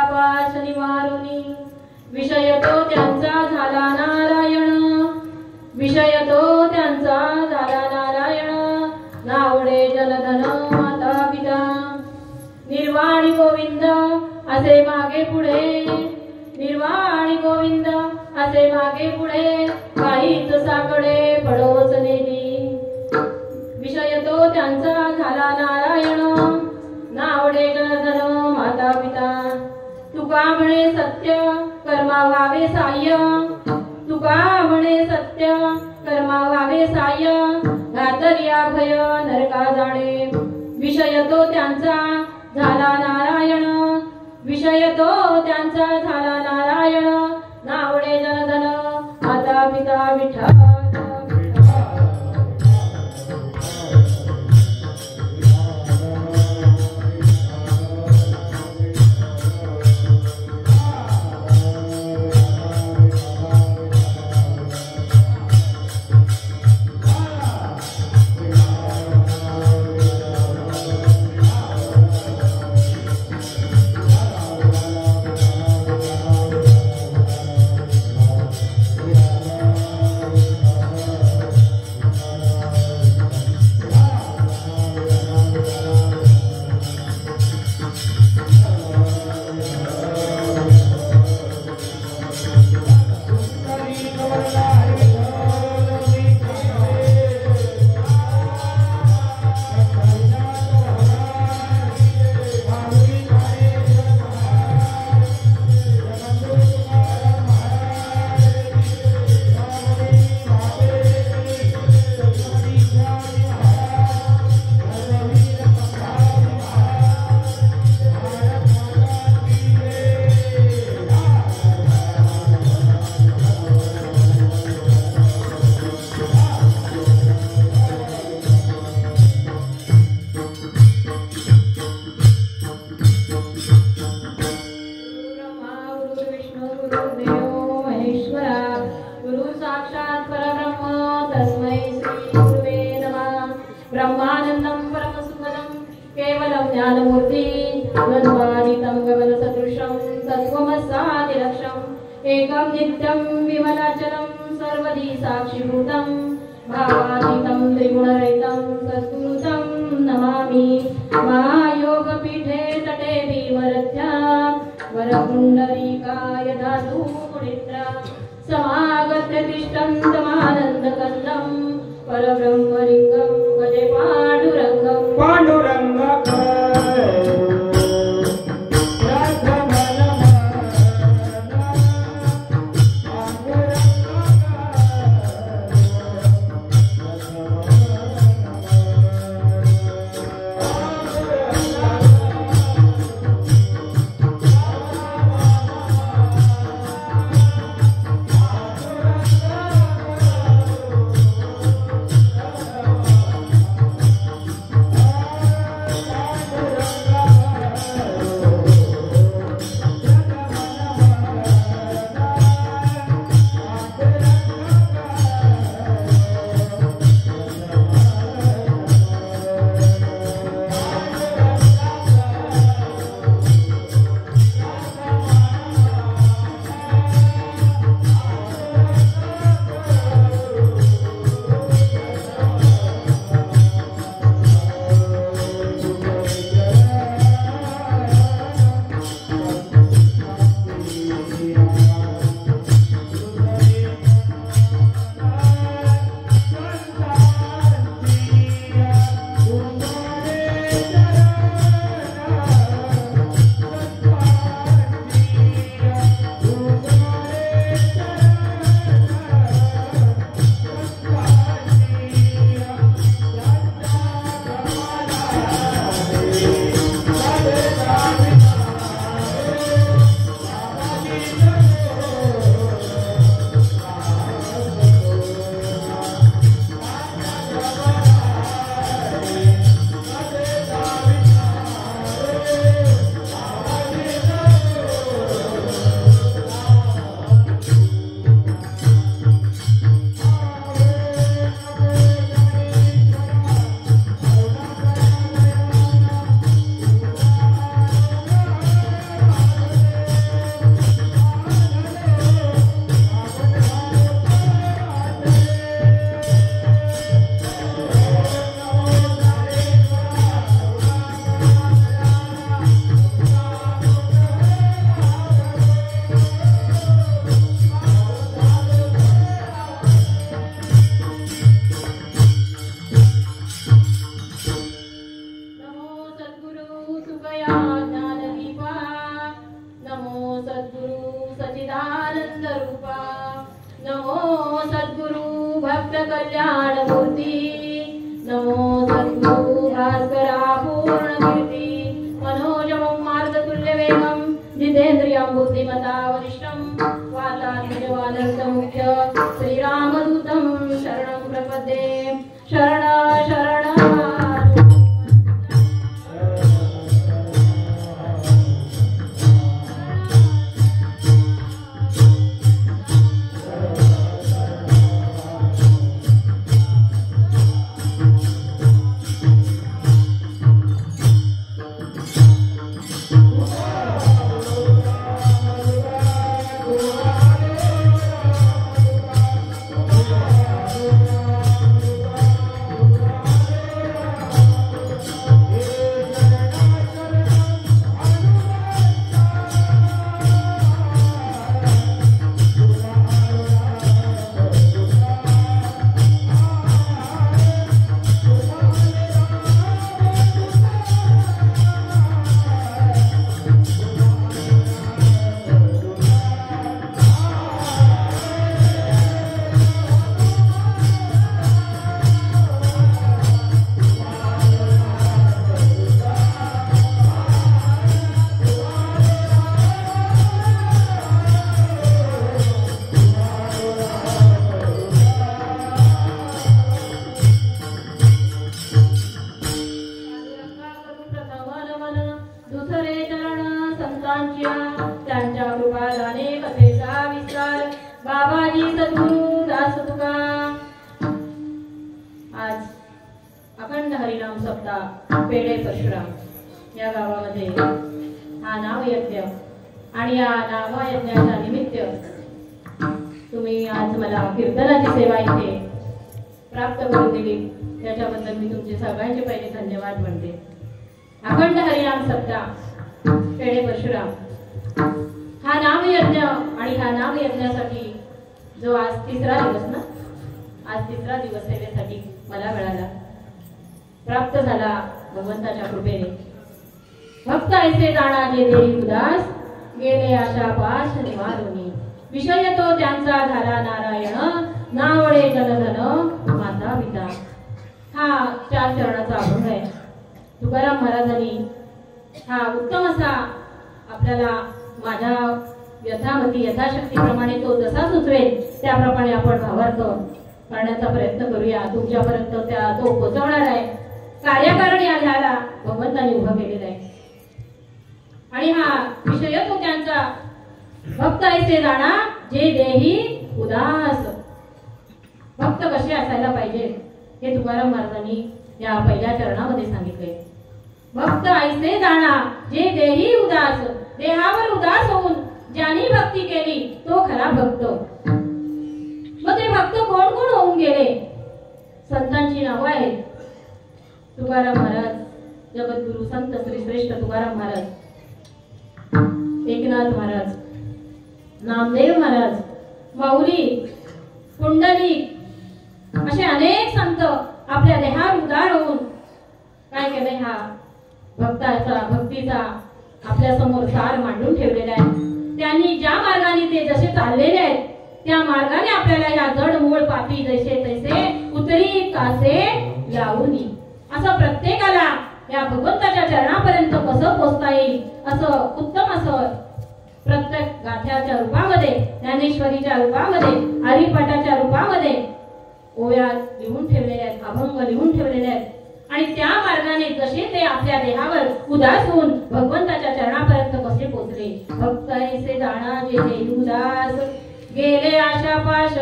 पापाश निवारुनी विषय तो त्यांचा झाला नारायण विषय तो त्यांचा झाला नारायण नावडे जलधन माता पिता निर्वाणी गोविंद असे मागे पुढे निर्वाणी गोविंद असे मागे पुढे काहीच साकडे पडोच नेली विषय तो त्यांचा झाला नारायण नावडे जलधन माता पिता तुका म्हणे सत्य कर्मा व्हावे साह्य तुका म्हणे सत्य कर्मा व्हावे साह्य घातर्या भय नरका जाणे विषय तो त्यांचा झाला नारायण विषय तो त्यांचा झाला नारायण नावडे जलधन माता पिता विठ्ठल एकं नित्यं विमलाचलं सर्वदी साक्षिभूतं भावातीतं त्रिगुणरहितं सद्गुरुतं नमामि महायोगपीठे तटे भीमरथ्या वरपुण्डरीकाय धातु मुनित्रा समागत्य तिष्ठन्तमानन्दकन्दं परब्रह्मलिङ्गं भजे पाण्डुरङ्गं Bye. सच्चिदानंद रूपा नमो सद्गुरु भक्त कल्याण मूर्ती नमो सद्गुरु भास्करा पूर्ण कीर्ती मनोजवं मार्गतुल्य वेगं जितेन्द्रियं बुद्धिमता वरिष्ठं वातात्मजवानर्तमुख्य श्रीरामदूतं शरणं प्रपद्ये शरण पेढे परशुराम या गावामध्ये हा नामयज्ञ आणि या नामयज्ञाच्या निमित्त तुम्ही आज मला कीर्तनाची सेवा इथे प्राप्त करून दिली त्याच्याबद्दल मी तुमचे सगळ्यांचे पहिले धन्यवाद म्हणते. अखंड हरिनाम सप्ताह पेढे परशुराम हा नामयज्ञ आणि ह्या नामयज्ञासाठी जो आज तिसरा दिवस ना आज तिसरा दिवस सेवेसाठी मला मिळाला प्राप्त झाला भगवंताच्या कृपेने. भक्त ऐसे जाणा जे देई उदास गेले आशा पाश निवारुनी विषय तो त्यांचा झाला नारायण नावडे जनधन माता पिता. हा 4 चरणाचा अभंग आहे. तुकाराम महाराजांनी हा उत्तम असा आपल्याला माझ्या यथामती यथाशक्तीप्रमाणे तो जसा सुचवेल त्याप्रमाणे आपण भावार्थ करण्याचा प्रयत्न करूया. तुमच्यापर्यंत तो पोहोचवणार आहे. कार्यकारण या ध्याला भगवंतांनी उभं केलेलं आहे आणि हा विषय तो त्यांचा भक्त ऐसे जाणा जे देही उदास. भक्त कसे असायला पाहिजे हे तुकाराम महाराजांनी या पहिल्या चरणामध्ये सांगितले. भक्त ऐसे जाणा जे देही उदास देहावर उदास होऊन ज्यांनी भक्ती केली तो खरा भक्त. मग ते भक्त कोण कोण होऊन गेले? संतांची नावं आहेत. तुकाराम महाराज जगद्गुरु संत श्री श्रेष्ठ तुकाराम महाराज, एकनाथ महाराज, नामदेव महाराज, माऊली, पुंडलिक असे अनेक संत आपल्या देहावर उदार होऊन काय केले हा भक्तीचा आपल्या समोर सार मांडून ठेवलेला आहे. त्यांनी ज्या मार्गाने ते जसे चाललेले आहेत त्या मार्गाने आपल्याला या जड मूळ पापी जैसे तैसे उतरी कासे लावूनी असं प्रत्येकाला या भगवंताच्या चरणापर्यंत कसं पोहोचता येईल असं उत्तम असं प्रत्येक गाथ्याच्या रूपामध्ये ज्ञानेश्वरीच्या रूपामध्ये हरिपाठाच्या रूपामध्ये ओव्या लिहून ठेवलेल्या आहेत, अभंग लिहून ठेवलेले आहेत आणि त्या मार्गाने जसे ते आपल्या देहावर उदास होऊन भगवंताच्या चरणापर्यंत कसे पोहोचले. भक्त ऐसे जाणा जे देही उदास गेले आशा पाश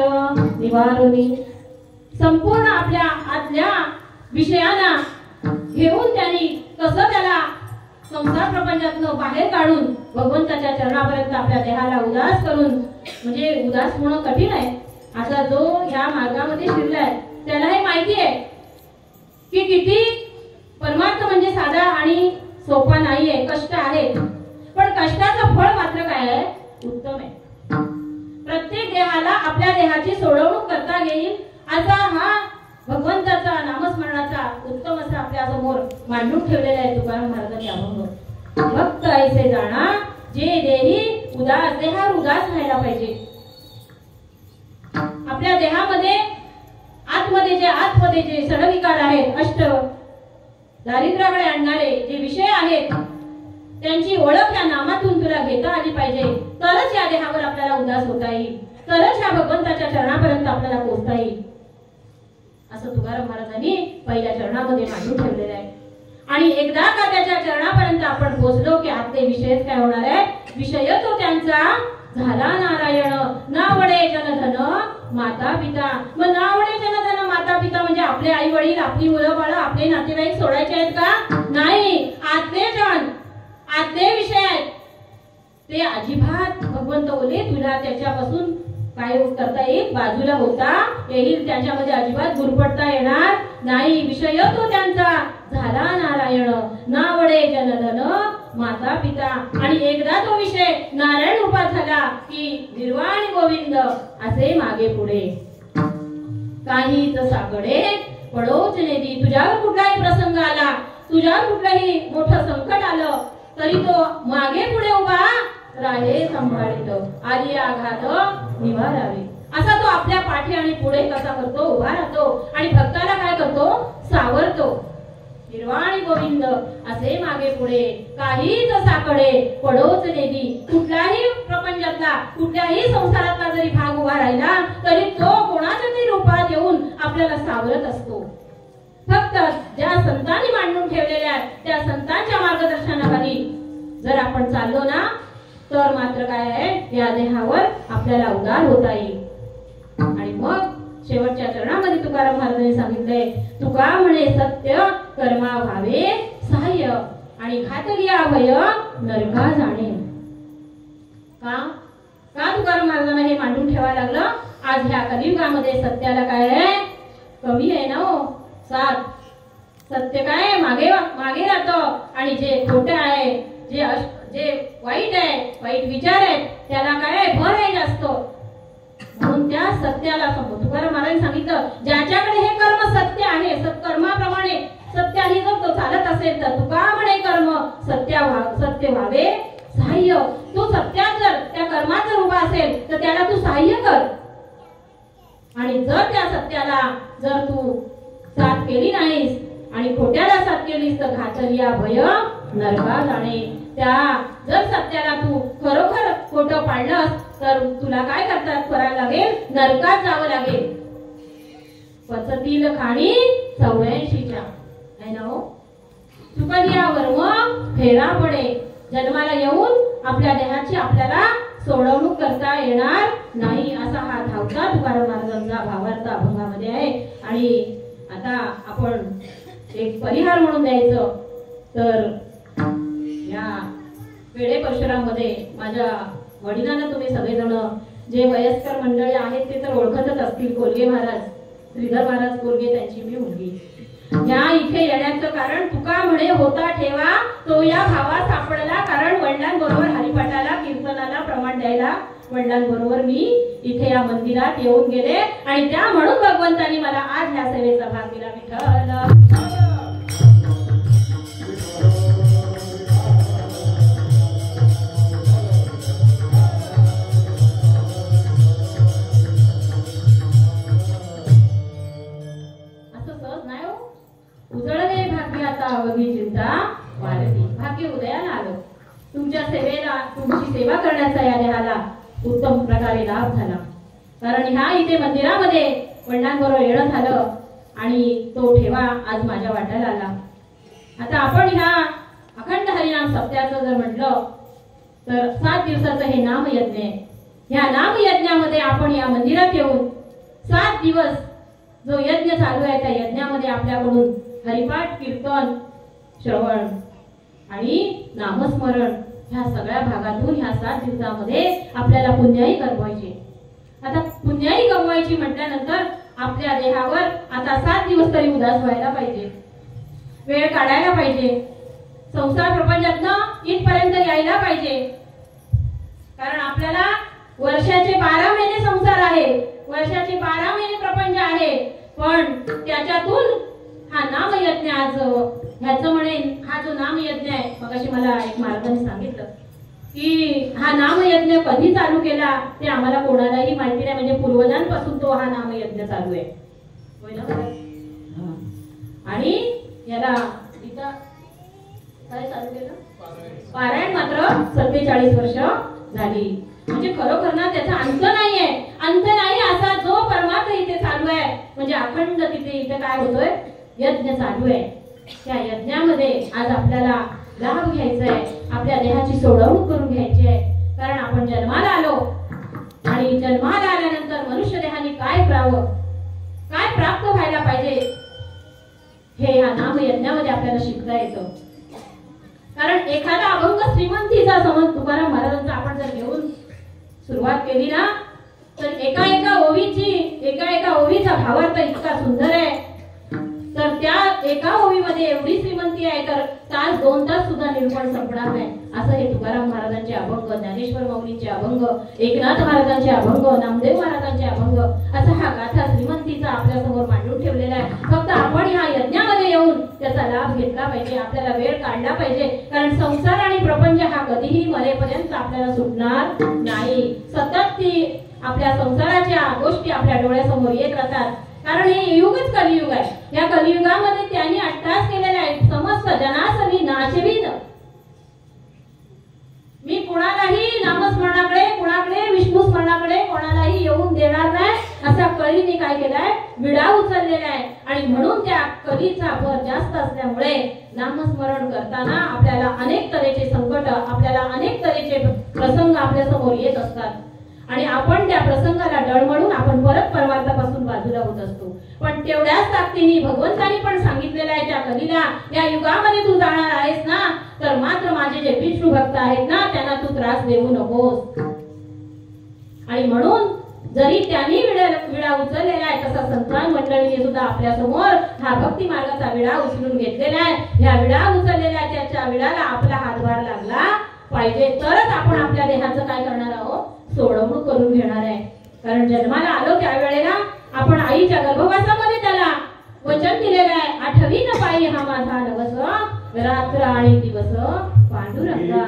निवारुनी. संपूर्ण आपल्या आतल्या विषयांना घेऊन त्यांनी कसं त्याला संसार प्रपंचातून बाहेर काढून भगवंताच्या चरणापर्यंत आपल्या देहाला उदास करून म्हणजे उदास होणं कठीण आहे. असा जो ह्या मार्गामध्ये शिरलाय त्याला हे माहिती आहे की किती परमार्थ म्हणजे साधा आणि सोपा नाहीये, कष्ट आहे. पण कष्टाचं फळ मात्र काय आहे? उत्तम आहे. प्रत्येक देहाला आपल्या देहाची सोडवणूक करता येईल असा हा भगवंताचा नामस्मरणाचा उत्तम असा आपल्या समोर मांडून ठेवलेला आहे तुकाराम महाराजांनी अभंग. भक्त ऐसे जाणा जे देही उदास देहावर उदास राहायला पाहिजे. आपल्या देहामध्ये आतमध्ये जे सडविकार आहेत, अष्ट दारिद्र्याकडे आणणारे जे विषय आहेत, त्यांची ओळख या नामातून तुला घेता आली पाहिजे. तरच या देहावर आपल्याला उदास होता येईल, तरच या भगवंताच्या चरणापर्यंत आपल्याला पोहोचता येईल, असं तुकाराम महाराजांनी पहिल्या चरणामध्ये मांडून ठेवलेलं आहे. आणि एकदा का त्याच्या चरणापर्यंत आपण पोहोचलो की आपले विषयच काय होणार आहे? विषय तो त्यांचा झाला नारायण. नावडे जनधन माता पिता. मग नावडे जनधन माता पिता म्हणजे आपले आई वडील, आपली मुलं बाळ, आपले नातेवाईक सोडायचे आहेत का? नाही. आतले जन, आतले विषय आहेत ते अजिबात भगवंत बोले तुला त्याच्यापासून काय करता येईल? बाजूला होता येईल, त्याच्यामध्ये अजिबात गुरपडता येणार नाही. विषय तो त्यांचा झाला नारायण. नावडे जनधन माता पिता. आणि एकदा तो विषय नारायण रूपात झाला की निर्वाण गोविंद असे मागे पुढे काहीच साकडे पडोच नेदी. तुझ्यावर कुठलाही प्रसंग आला, तुझ्यावर कुठलाही मोठं संकट आलं तरी तो मागे पुढे उभा राहे सांभाळित. आली आघात निवारावे. असा तो आपल्या पाठी आणि पुढे कसा करतो? उभा राहतो आणि भक्ताला काय करतो? सावरतो. निर्वाणी गोविंद असे मागे पुढे काहीच साकडे पडोच नेदी. कुठल्याही प्रपंचातला, कुठल्याही संसारातला जरी भाग उभा राहिला तरी तो कोणाच्या तरी रूपात येऊन आपल्याला सावरत असतो. फक्त ज्या संतांनी मांडून ठेवलेल्या त्या संतांच्या मार्गदर्शनाखाली जर आपण चाललो ना तर मात्र काय आहे? या देहावर आपल्याला उदार होता येईल. आणि मग शेवटच्या चरणामध्ये तुकाराम महाराजांनी सांगितलंय, तुका म्हणे सत्य कर्मा भावे सहाय्य आणि घातलिया भय नरका जाणे. का तुकाराम महाराजांना हे मांडून ठेवायला लागलं? आज ह्या कलियुगामध्ये सत्याला काय आहे? कमी आहे ना हो. साथ सत्य काय मागे राहतं आणि जे खोटं आहे, जे वाईट आहे, वाईट विचार आहेत त्याला काय भर आहे जास्त. म्हणून त्या सत्याला तुकाराम महाराजांनी सांगितलं, ज्याच्याकडे हे कर्म सत्य आहे, सत्कर्माप्रमाणे सत्याने जर तो चालत असेल तर तुका म्हणे कर्म सत्य व्हावे सहाय्य. तू सत्यात जर त्या कर्मात जर उभा असेल तर त्याला तू सहाय्य कर. आणि जर त्या सत्याला जर तू साथ केली नाहीस आणि खोट्याला साथ केलीस तर घातलिया भय नरका जाणे. त्या जर सत्याला तू खरोखर खोटं पाडलंस तर तुला काय करायला लागेल? नरकात जावं लागेल. पचतील खाणी 84च्या आहे ना हो. चुकलिया वर्म फेरा पडे. जन्माला येऊन आपल्या देहाची आपल्याला सोडवणूक करता येणार नाही, असा हा धावता तुकाराम महाराजांचा भावार्थ अभंगामध्ये आहे. आणि आता आपण एक परिहार म्हणून द्यायचं तर या पेढे परशुराम मध्ये माझ्या वडिलांना तुम्ही सगळेजण जे वयस्कर मंडळी आहेत ते तर ओळखतच असतील. कोल्हे महाराज, श्रीधर महाराज कोल्हे, त्यांची मी मुलगी. या इथे येण्याचं कारण तुका म्हणे होता ठेवा तो या भावा सापडला. कारण वडिलांबरोबर हरिपाठाला कीर्तनाला प्रमाण द्यायला वडिलांबरोबर मी इथे या मंदिरात येऊन गेले आणि त्या म्हणून भगवंतांनी मला आज ह्या सेवेचा भाग दिला. विठ्ठल उजळले भाग्य आता अवघी चिंता वाढली. भाग्य उदयाला आलं. तुमच्या सेवेला, तुमची सेवा करण्याचा या देहाला उत्तम प्रकारे लाभ झाला. कारण ह्या इथे मंदिरामध्ये वडिलांबरोबर येणं झालं आणि तो ठेवा आज माझ्या वाट्याला आला. आता आपण ह्या अखंड हरिनाम सप्त्याचं जर म्हटलं तर 7 दिवसाचं हे नामयज्ञ आहे. ह्या नामयज्ञामध्ये आपण या मंदिरात येऊन 7 दिवस जो यज्ञ चालू आहे त्या यज्ञामध्ये आपल्याकडून हरिपाठ, कीर्तन, श्रवण आणि नामस्मरण ह्या सगळ्या भागातून ह्या 7 दिवसामध्ये आपल्याला पुण्याई कमवायची. आता पुण्याई कमवायची म्हटल्यानंतर आपल्या देहावर आता 7 दिवस तरी उदास व्हायला पाहिजे, वेळ काढायला पाहिजे, संसार प्रपंचातनं इथपर्यंत यायला पाहिजे. कारण आपल्याला वर्षाचे 12 महिने संसार आहे, वर्षाचे 12 महिने प्रपंच आहे. पण त्याच्यातून हा नामयज्ञ आज ह्याचं म्हणेन, हा जो नामयज्ञ आहे, मगाशी मला एक महाराजांनी सांगितलं की हा नामयज्ञ कधी चालू केला केला ते आम्हाला कोणालाही माहिती नाही, म्हणजे पूर्वजांपासून तो हा नामयज्ञ चालू आहे, होय ना? आणि याला इथं काय चालू केलं? पारायण मात्र 47 वर्ष झाली. म्हणजे खरोखर ना त्याचा अंत नाहीये, अंत नाही असा जो परमार्थ इथे चालू आहे, म्हणजे अखंड तिथे इथे काय होतोय? यज्ञ चालू आहे. त्या यज्ञामध्ये आज आपल्याला लाभ घ्यायचा आहे, आपल्या देहाची सोडवणूक करून घ्यायची आहे. कारण आपण जन्माला आलो आणि जन्माला आल्यानंतर मनुष्य देहाने काय करावं, काय प्राप्त व्हायला पाहिजे, हे या नामयज्ञामध्ये आपल्याला शिकता येतं. कारण एखादा अभंग श्रीमंतीचा समज तुकाराम महाराजांचा आपण जर घेऊन सुरुवात केली ना, तर एका ओवीचा भावार्थ इतका सुंदर आहे, तर त्या एका ओवीमध्ये एवढी श्रीमंती आहे तर तास 2 तास सुद्धा निरूपण संपणार नाही. असं हे तुकाराम महाराजांचे अभंग, ज्ञानेश्वर माऊलींचे अभंग, एकनाथ महाराजांचे अभंग, नामदेव महाराजांचे अभंग, असा हा गाथा श्रीमंतीचा आपल्या समोर मांडून ठेवलेला आहे. फक्त आपण ह्या यज्ञामध्ये येऊन त्याचा लाभ घेतला पाहिजे, आपल्याला वेळ काढला पाहिजे. कारण संसार आणि प्रपंच हा कधीही मरेपर्यंत आपल्याला सुटणार नाही. सतत ती आपल्या संसाराच्या गोष्टी आपल्या डोळ्यासमोर येत राहतात. कारण हे युगच कलियुग आहे. या कलियुगामध्ये त्यांनी अट्टास केलेले आहे, समस्त जनास मी नाचवीन. मी कुणालाही नामस्मरणाकडे, कुणाकडे विष्णू स्मरणाकडे कोणालाही येऊन देणार नाही, असा कलीने काय केलाय? विडा उचललेला आहे. आणि म्हणून त्या कलीचा भर जास्त असल्यामुळे नामस्मरण करताना आपल्याला अनेक तऱ्हेचे संकट, आपल्याला अनेक तऱ्हेचे प्रसंग आपल्या समोर येत असतात. आणि आपण त्या प्रसंगाला डळमळून आपण परत परमार्थापासून बाजूला होत असतो. पण तेवढ्याच ताकदीने भगवंतानी पण सांगितलेलं आहे त्या कलीला, या युगामध्ये तू जाणार आहेस ना, तर मात्र माझे जे विष्णू भक्त आहेत ना त्यांना तू त्रास देऊ नकोस. आणि म्हणून जरी त्यांनी विडा उचललेला आहे, तसा संतान मंडळीने सुद्धा आपल्या समोर हा भक्ती मार्गाचा विडा उचलून घेतलेला आहे. या विडा उचललेल्या त्याच्या विडाला आपला हातभार लागला पाहिजे, तरच आपण आपल्या देहाचं काय करणार आहोत? सोडवणूक करून घेणार आहे. कारण जन्माला आलो त्यावेळेला आपण आईच्या गर्भवासामध्ये त्याला वचन दिलेलं आहे, आठवी न पायी हा माझा नवस, रात्र आणि दिवस पांडुरंगा.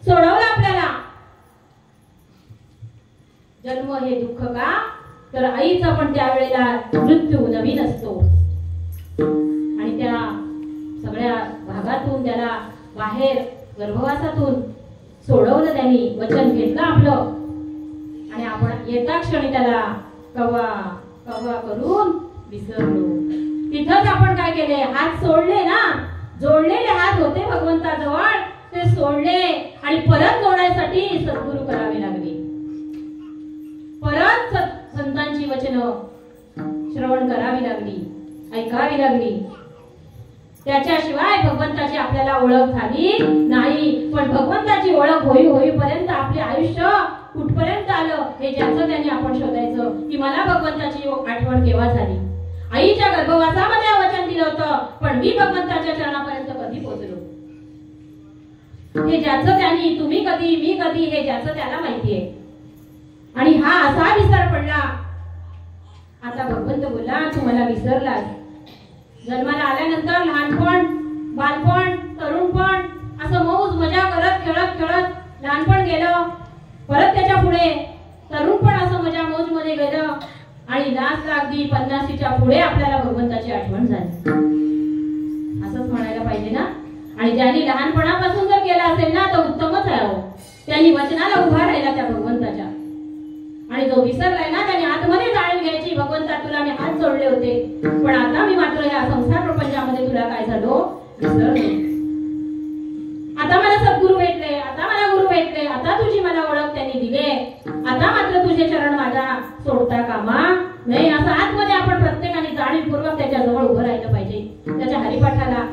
सोडवलं आपल्याला. जन्म हे दुःख का, तर आईचा पण त्यावेळेला मृत्यू नवीन असतो आणि त्या सगळ्या भागातून त्याला बाहेर गर्भवासातून सोडवलं. त्यांनी वचन घेतलं आपलं आणि आपण येता क्षणी त्याला कवा कवा करून विसरलो. तिथंच आपण काय केले, हात सोडले ना, जोडलेले हात होते भगवंताजवळ, ते सोडले आणि परत जोडायसाठी सद्गुरू करावे लागले. परत संतांची वचन श्रवण करावी लागली, ऐकावी लागली. त्याच्याशिवाय भगवंताची आपल्याला ओळख झाली नाही. पण भगवंताची ओळख होईपर्यंत आपले आयुष्य कुठपर्यंत आलं हे ज्याचं त्यांनी आपण शोधायचं की मला भगवंताची आठवण केव्हा झाली. आईच्या गर्भवासामध्ये वचन दिलं होतं, पण मी भगवंताच्या चरणापर्यंत कधी पोहोचलो हे ज्याचं त्यांनी, तुम्ही कधी मी कधी, हे ज्याचं त्याला माहितीये. आणि हा असा विसर पडला. आता भगवंत बोला, तू मला विसरलास. जन्माला आल्यानंतर लहानपण, बालपण, तरुणपण असं मौज मजा करत खेळत खेळत लहानपण गेलं. परत त्याच्या पुढे तरुणपण असं मजा मौज मध्ये गेलं आणि लास्ट अगदी 50च्या पुढे आपल्याला भगवंताची आठवण झाली. असंच म्हणायला पाहिजे ना. आणि ज्यांनी लहानपणापासून जर केला असेल ना तर उत्तमच आहे. त्यांनी वचनाला उभा राहिला त्या भगवंताच्या. आणि जो विसरलाय ना त्याने आतमध्ये जाणून घ्यायची, भगवंता तुला मी हात जोडले होते, पण आता मी मात्र या संसार प्रपंचामध्ये तुला काय झालो, विसरलो. आता मला सद्गुरू भेटले, आता मला गुरु भेटले, आता तुझी मला ओळख त्यांनी दिले, आता मात्र तुझे चरण माझा सोडता कामा नाही. असं आतमध्ये आपण प्रत्येकाने जाणीवपूर्वक त्याच्या जवळ उभं राहिलं पाहिजे. त्याच्या हरिपाठाला,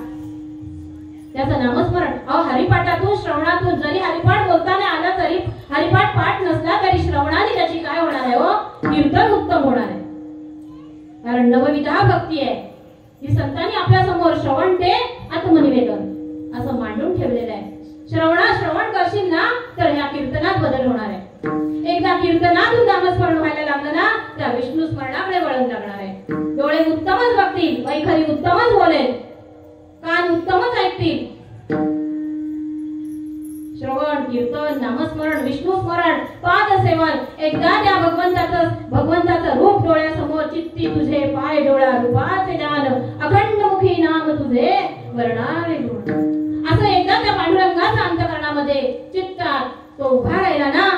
त्याचं नामस्मरण. हरिपाठातून श्रवणातून जरी हरिपाठ बोलताना आला तरी, हरिपाठ पाठ नसला तरी श्रवणाने त्याची काय होणार आहे, कीर्तन उत्तम होणार आहे. कारण नवविधा भक्ती आहे ही संतांनी आपल्या समोर श्रवण ते आत्मनिवेदन असं मांडून ठेवलेलं आहे. श्रवण करशील ना तर ह्या कीर्तनात बदल होणार आहे. एकदा कीर्तनातून नामस्मरण व्हायला लागलं ना त्या विष्णू स्मरणाकडे वळण लागणार आहे. डोळे उत्तमच बघतील, वैखरी उत्तमच बोलेल, कान उत्तमच ऐकतील. श्रवण, कीर्तन, नामस्मरण, विष्णू स्मरण, पाद सेवन, एकदा त्या भगवंताचं रूप डोळ्यासमोर चित्ती तुझे, पाय डोळा रूपाचे ज्ञान, अखंड मुखी नाम तुझे वर्णावे गुण. असं एकदा त्या पांडुरंगाच्या अंतःकरणामध्ये चित्तात तो उभा राहिला ना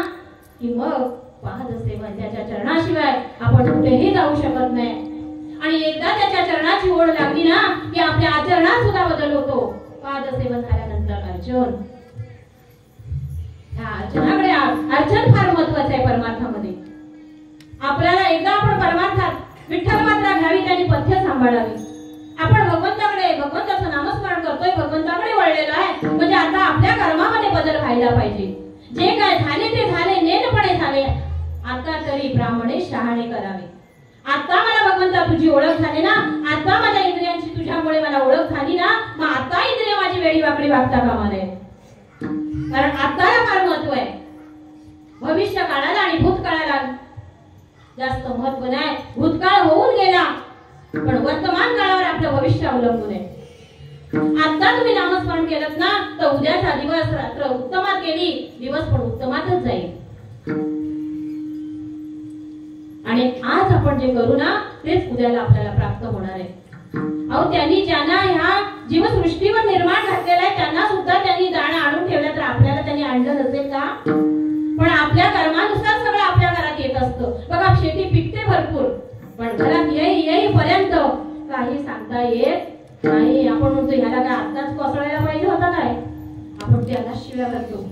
की मग पाद सेवन, त्याच्या चरणाशिवाय आपण कुठेही जाऊ शकत नाही. आणि एकदा त्याच्या चरणाची ओढ लागली ना की आपल्या आचरणात सुद्धा बदल होतो. पाद सेवन झाल्यानंतर अर्चन, अर्चनाकडे, अर्चन फार महत्वाचं आहे परमार्थामध्ये. आपल्याला एकदा आपण परमार्थात विठ्ठल मात्रा घ्यावी, त्यांनी पथ्य सांभाळावी. आपण भगवंताचं नामस्मरण करतोय, भगवंताकडे वळलेलो आहे, म्हणजे आता आपल्या कर्मामध्ये बदल व्हायला पाहिजे. जे काय झाले ते झाले, नेनपणे झाले, आता तरी ब्राह्मणे शहाणे करावे. आता मला भगवंता तुझी ओळख झाली ना, आता माझ्या इंद्रियांची तुझ्यामुळे मला ओळख झाली ना, मग आता इंद्रिय माझी वेळी वाकडी वागता कामा नये. कारण आताला फार महत्व आहे. भविष्य काळाला आणि भूतकाळाला जास्त महत्व नाही. भूतकाळ होऊन गेला पण वर्तमान काळावर आपलं भविष्य अवलंबून आहे. आता तुम्ही नामस्मरण केलं ना तर उद्याचा दिवस रात्र उत्तमात गेली, दिवस पण उत्तमातच जाईल. आणि आज आपण जे करू ना तेच उद्याला आपल्याला प्राप्त होणार आहे. त्यांनी ज्यांना ह्या जीवसृष्टीवर निर्माण घातलेला आहे त्यांना सुद्धा त्यांनी दाणा आणून ठेवला, तर आपल्याला त्यांनी आणलं नसेल का? पण आपल्या कर्मानुसार सगळं आपल्या घरात येत असतं. बघा शेती पिकते भरपूर, पण घरात येईपर्यंत काही सांगता येत नाही. आपण म्हणतो ह्याला काय आताच कोसळायला पाहिजे होता काय, आपण त्याला शिव्या करतो.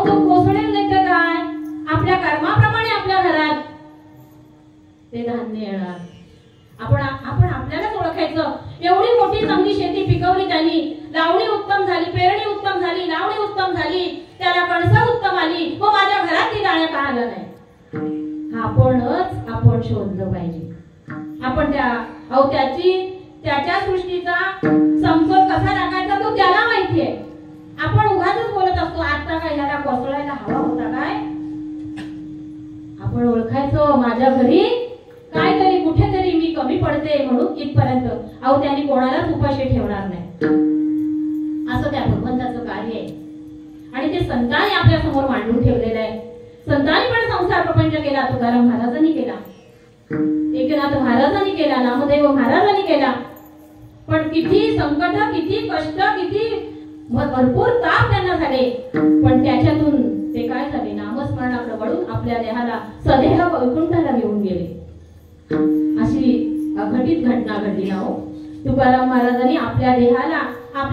तो कोसळेल नाही तर काय, आपल्या कर्माप्रमाणे आपल्या घरात ते धान्य येणार. आपण आपल्यालाच ओळखायचं. एवढी मोठी चांगली शेती पिकवली त्यांनी, लावणी उत्तम झाली, पेरणी उत्तम झाली, लावणी उत्तम झाली, त्याला कणसं उत्तम आली, मग माझ्या घरात ती दाण्या का आला नाही? आपण शोधलं पाहिजे. आपण त्याच्या सृष्टीचा समतोल कसा राखायचा तो त्याला माहितीये. आपण उगाच बोलत असतो आता काय ह्याला कोसळायला हवा होता काय? आपण ओळखायचं माझ्या घरी काहीतरी कुठेतरी मी कमी पडते म्हणून इथपर्यंत. त्यांनी कोणालाच उपाशी ठेवणार नाही. असं त्या भगवंताचं कार्य आहे. आणि म्हणजे संतांनी आपल्या समोर मांडून ठेवलेलं आहे. संतांनी पण संसार प्रपंच केला, तुकाराम महाराजांनी केला, एकनाथ महाराजांनी केला, नामदेव महाराजांनी केला. पण किती संकट, किती कष्ट, किती भरपूर ताप त्यांना झाले, पण त्याच्यातून ते काय झाले, नामस्मरणाकडे वळून आपल्या देहाला सदैव वैकुंठाला घेऊन गेले. अशी अघटित घटना घडली ना हो. तुकाराम महाराजांनी आपल्या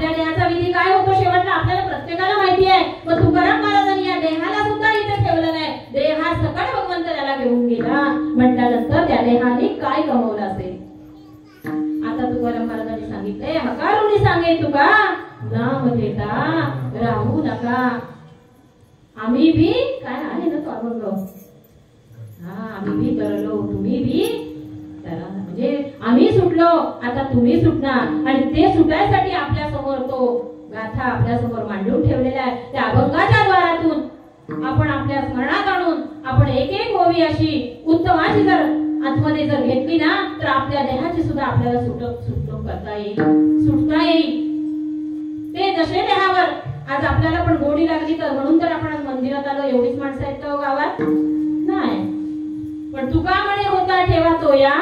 देहाचा विधी काय होतो शेवटला आपल्याला प्रत्येकाला माहिती आहे. पण तुकाराम महाराजांनी या देहाला सुद्धा इथे ठेवलं नाही. देहा सकट भगवंत त्याला घेऊन गेला म्हटल्यानंतर त्या देहाने काय कमवलं असेल. आता तुकाराम महाराजांनी सांगितलंय, हकारुनी सांगे तुका नाम घेता राहू नका. आम्ही बी काय आहे ना तो अभंग, आम्ही बी तरलो तुम्ही बी तरा, म्हणजे आम्ही सुटलो आता तुम्ही सुटणार. आणि ते सुटायसाठी आपल्या समोर तो गाथा आपल्या समोर मांडून ठेवलेला आहे. त्या अभंगाच्या द्वारातून आपण आपल्या स्मरणात आणून आपण एक एक ओवी अशी उत्तमाची जर आतमध्ये जर घेतली ना, तर आपल्या देहाची सुद्धा आपल्याला सुटका करता येईल, सुटता येईल. ते जसे देहावर आज आपल्याला पण गोडी लागली तर म्हणून तर आपण आज मंदिरात आलो. एवढीच माणसं आहेत का गावात? नाही. पण तुका म्हणे होता ठेवा तो या,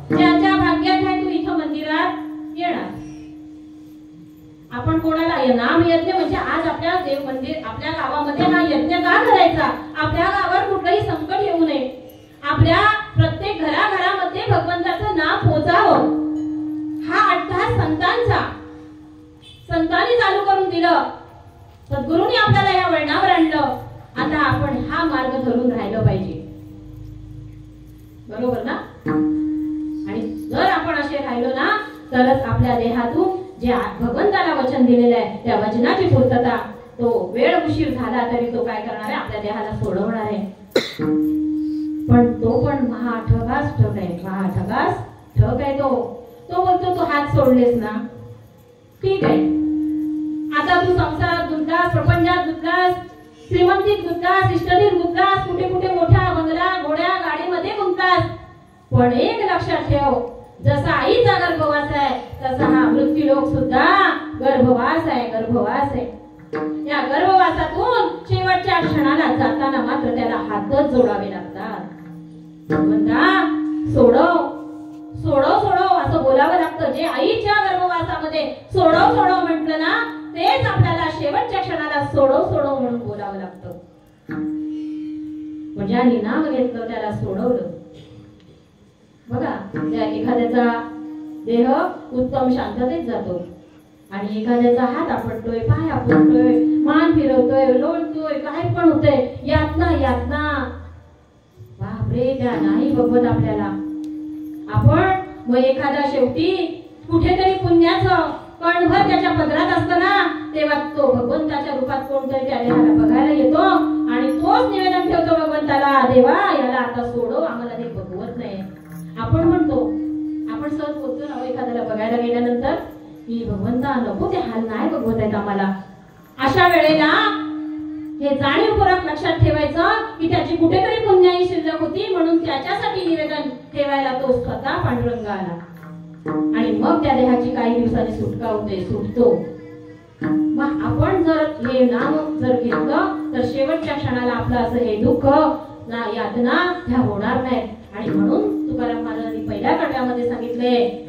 ज्याच्या भाग्यात आहे तू इथं मंदिरात येणार. आपण कोणाला नाम यज्ञ म्हणजे आज आपल्या देव मंदिर आपल्या गावामध्ये हा यज्ञ का करायचा? आपल्या गावावर कुठलंही संकट येऊ नये, आपल्या प्रत्येक घराघरामध्ये भगवंताचं नाम पोचावं. हा अट्टहास संतांनी चालू करून दिलं, सद्गुरूंनी आपल्याला या वळणावर आणलं. आता आपण हा मार्ग धरून राहिलो पाहिजे, बरोबर ना? आणि जर आपण असे राहिलो ना, तरच आपल्या देहातून जे भगवंताला वचन दिलेलं आहे त्या वचनाची पूर्तता, तो वेळ उशीर झाला तरी तो काय करणार आहे, आपल्या देहाला सोडवणार आहे. पण तो पण महाठगास ठग आहे, महाठगास ठग आहे. तो बोलतो तू हात सोडलेस ना, ठीक आहे, आता तू संसारात गुंतलास, प्रपंचात गुंतलास, श्रीमंतीत गुंतलास, इष्टदीत गुंतलास, कुठे कुठे मोठ्या बंगला घोड्या गाडीमध्ये गुंतलास. पण एक लक्षात ठेव, जसा आईचा गर्भवास आहे तसा हा मृत्यूलोक सुद्धा गर्भवास आहे, गर्भवास आहे. या गर्भवासातून शेवटच्या क्षणाला जाताना मात्र त्याला हातच जोडावे लागतात. भगवंता सोडव सोडव सोडव असं बोलावं लागतं. जे आईच्या गर्भवासामध्ये सोडव सोडव म्हटलं ना, तेच आपल्याला शेवटच्या क्षणाला सोडव सोडव म्हणून बोलावं लागतं. म्हणजे ज्याने नाम घेतलं त्याला सोडवलं. बघा, त्या एखाद्याचा देह उत्तम शांततेत जातो आणि एखाद्याचा हात आपटतोय, पाय आपटतोय, मान फिरवतोय, लोळतोय, काय पण होतंय, यातना यातना. बापरे, त्या नाही बघवत आपल्याला. आपण मग एखादा शेवटी कुठेतरी पुण्याचं कणभर त्याच्या पदरात असताना, तेव्हा तो भगवंताच्या रूपात कोणतरी त्या देहाला बघायला येतो आणि तोच निवेदन ठेवतो भगवंताला, देवा याला आता सोडव, आम्हाला ते बघवत नाही. आपण म्हणतो, आपण सहज बोलतो ना एखाद्याला बघायला गेल्यानंतर की भगवंता नको, ते हाल नाही बघवत आहेत आम्हाला. अशा वेळेला हे जाणीवपूर्वक लक्षात ठेवायचं की त्याची कुठेतरी पुण्याई शिल्लक होती, म्हणून त्याच्यासाठी निवेदन ठेवायला तो स्वतः पांडुरंग आला. आणि मग त्या देहाची काही दिवसांनी सुटका होते, सुटतो. मग आपण जर हे नाम जर घेतलं तर शेवटच्या क्षणाला आपलं असं हे दुःख ना यातना ह्या होणार नाही. आणि म्हणून तुकाराम महाराजांनी पहिल्या कडव्यामध्ये सांगितले,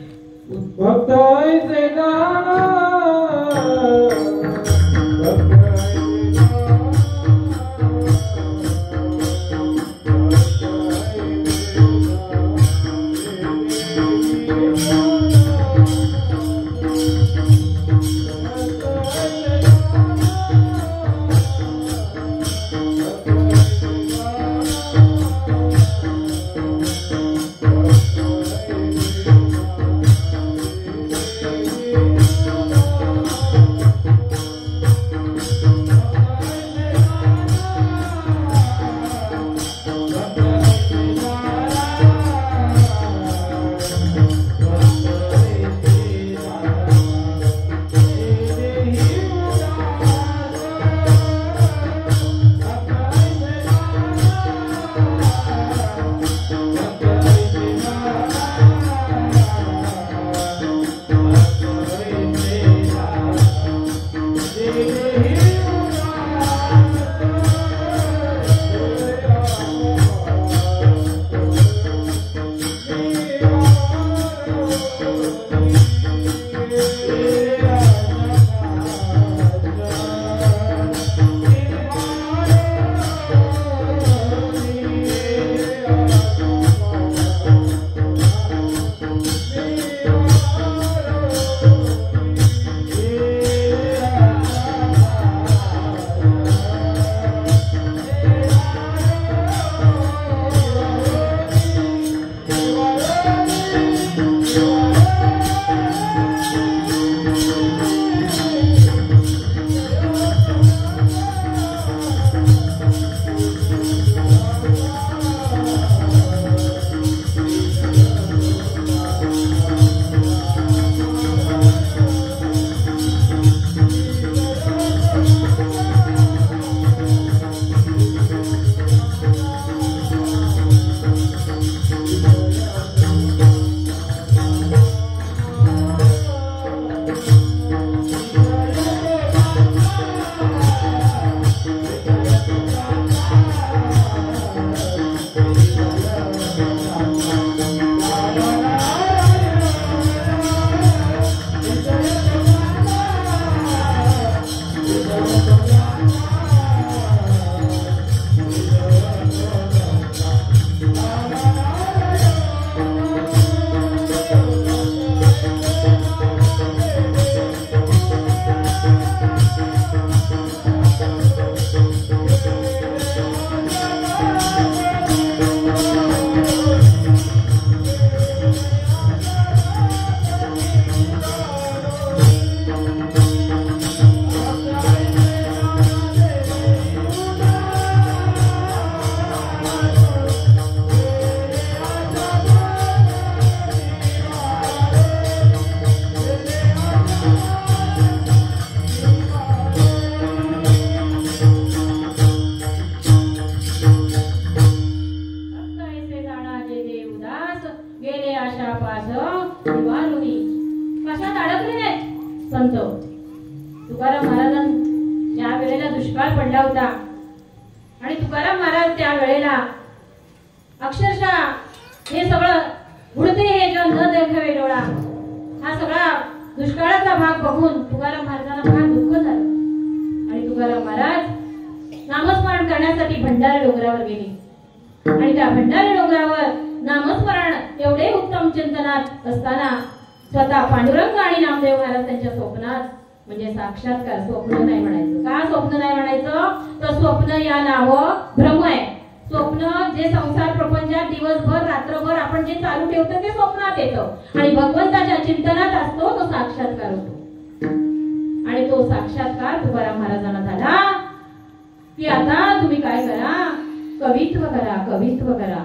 दुष्काळ पडला होता आणि तुकाराम महाराज त्या वेळेला अक्षरशः हे सगळं उडते हे जन न देखावे डोळा हा सगळा दुष्काळाचा भाग बघून तुकाराम महाराजांना फार दुःख झालं आणि तुकाराम महाराज नामस्मरण करण्यासाठी भंडारी डोंगरावर गेले आणि त्या भंडारी डोंगरावर नामस्मरण एवढे उत्तम चिंतनात असताना स्वतः पांडुरंग आणि नामदेव महाराज त्यांच्या स्वप्नात म्हणजे साक्षात्कार स्वप्न नाही म्हणायचं का स्वप्न नाही म्हणायचं तर स्वप्न या नाव भ्रम आहे स्वप्न जे संसार प्रपंचात दिवसभर रात्रभर आपण जे चालू ठेवतो ते स्वप्नात येतं आणि भगवंताच्या चिंतनात असतो तो साक्षात्कार होतो आणि तो साक्षात्कार तुकाराम महाराजांना झाला की आता तुम्ही काय करा कवित्व करा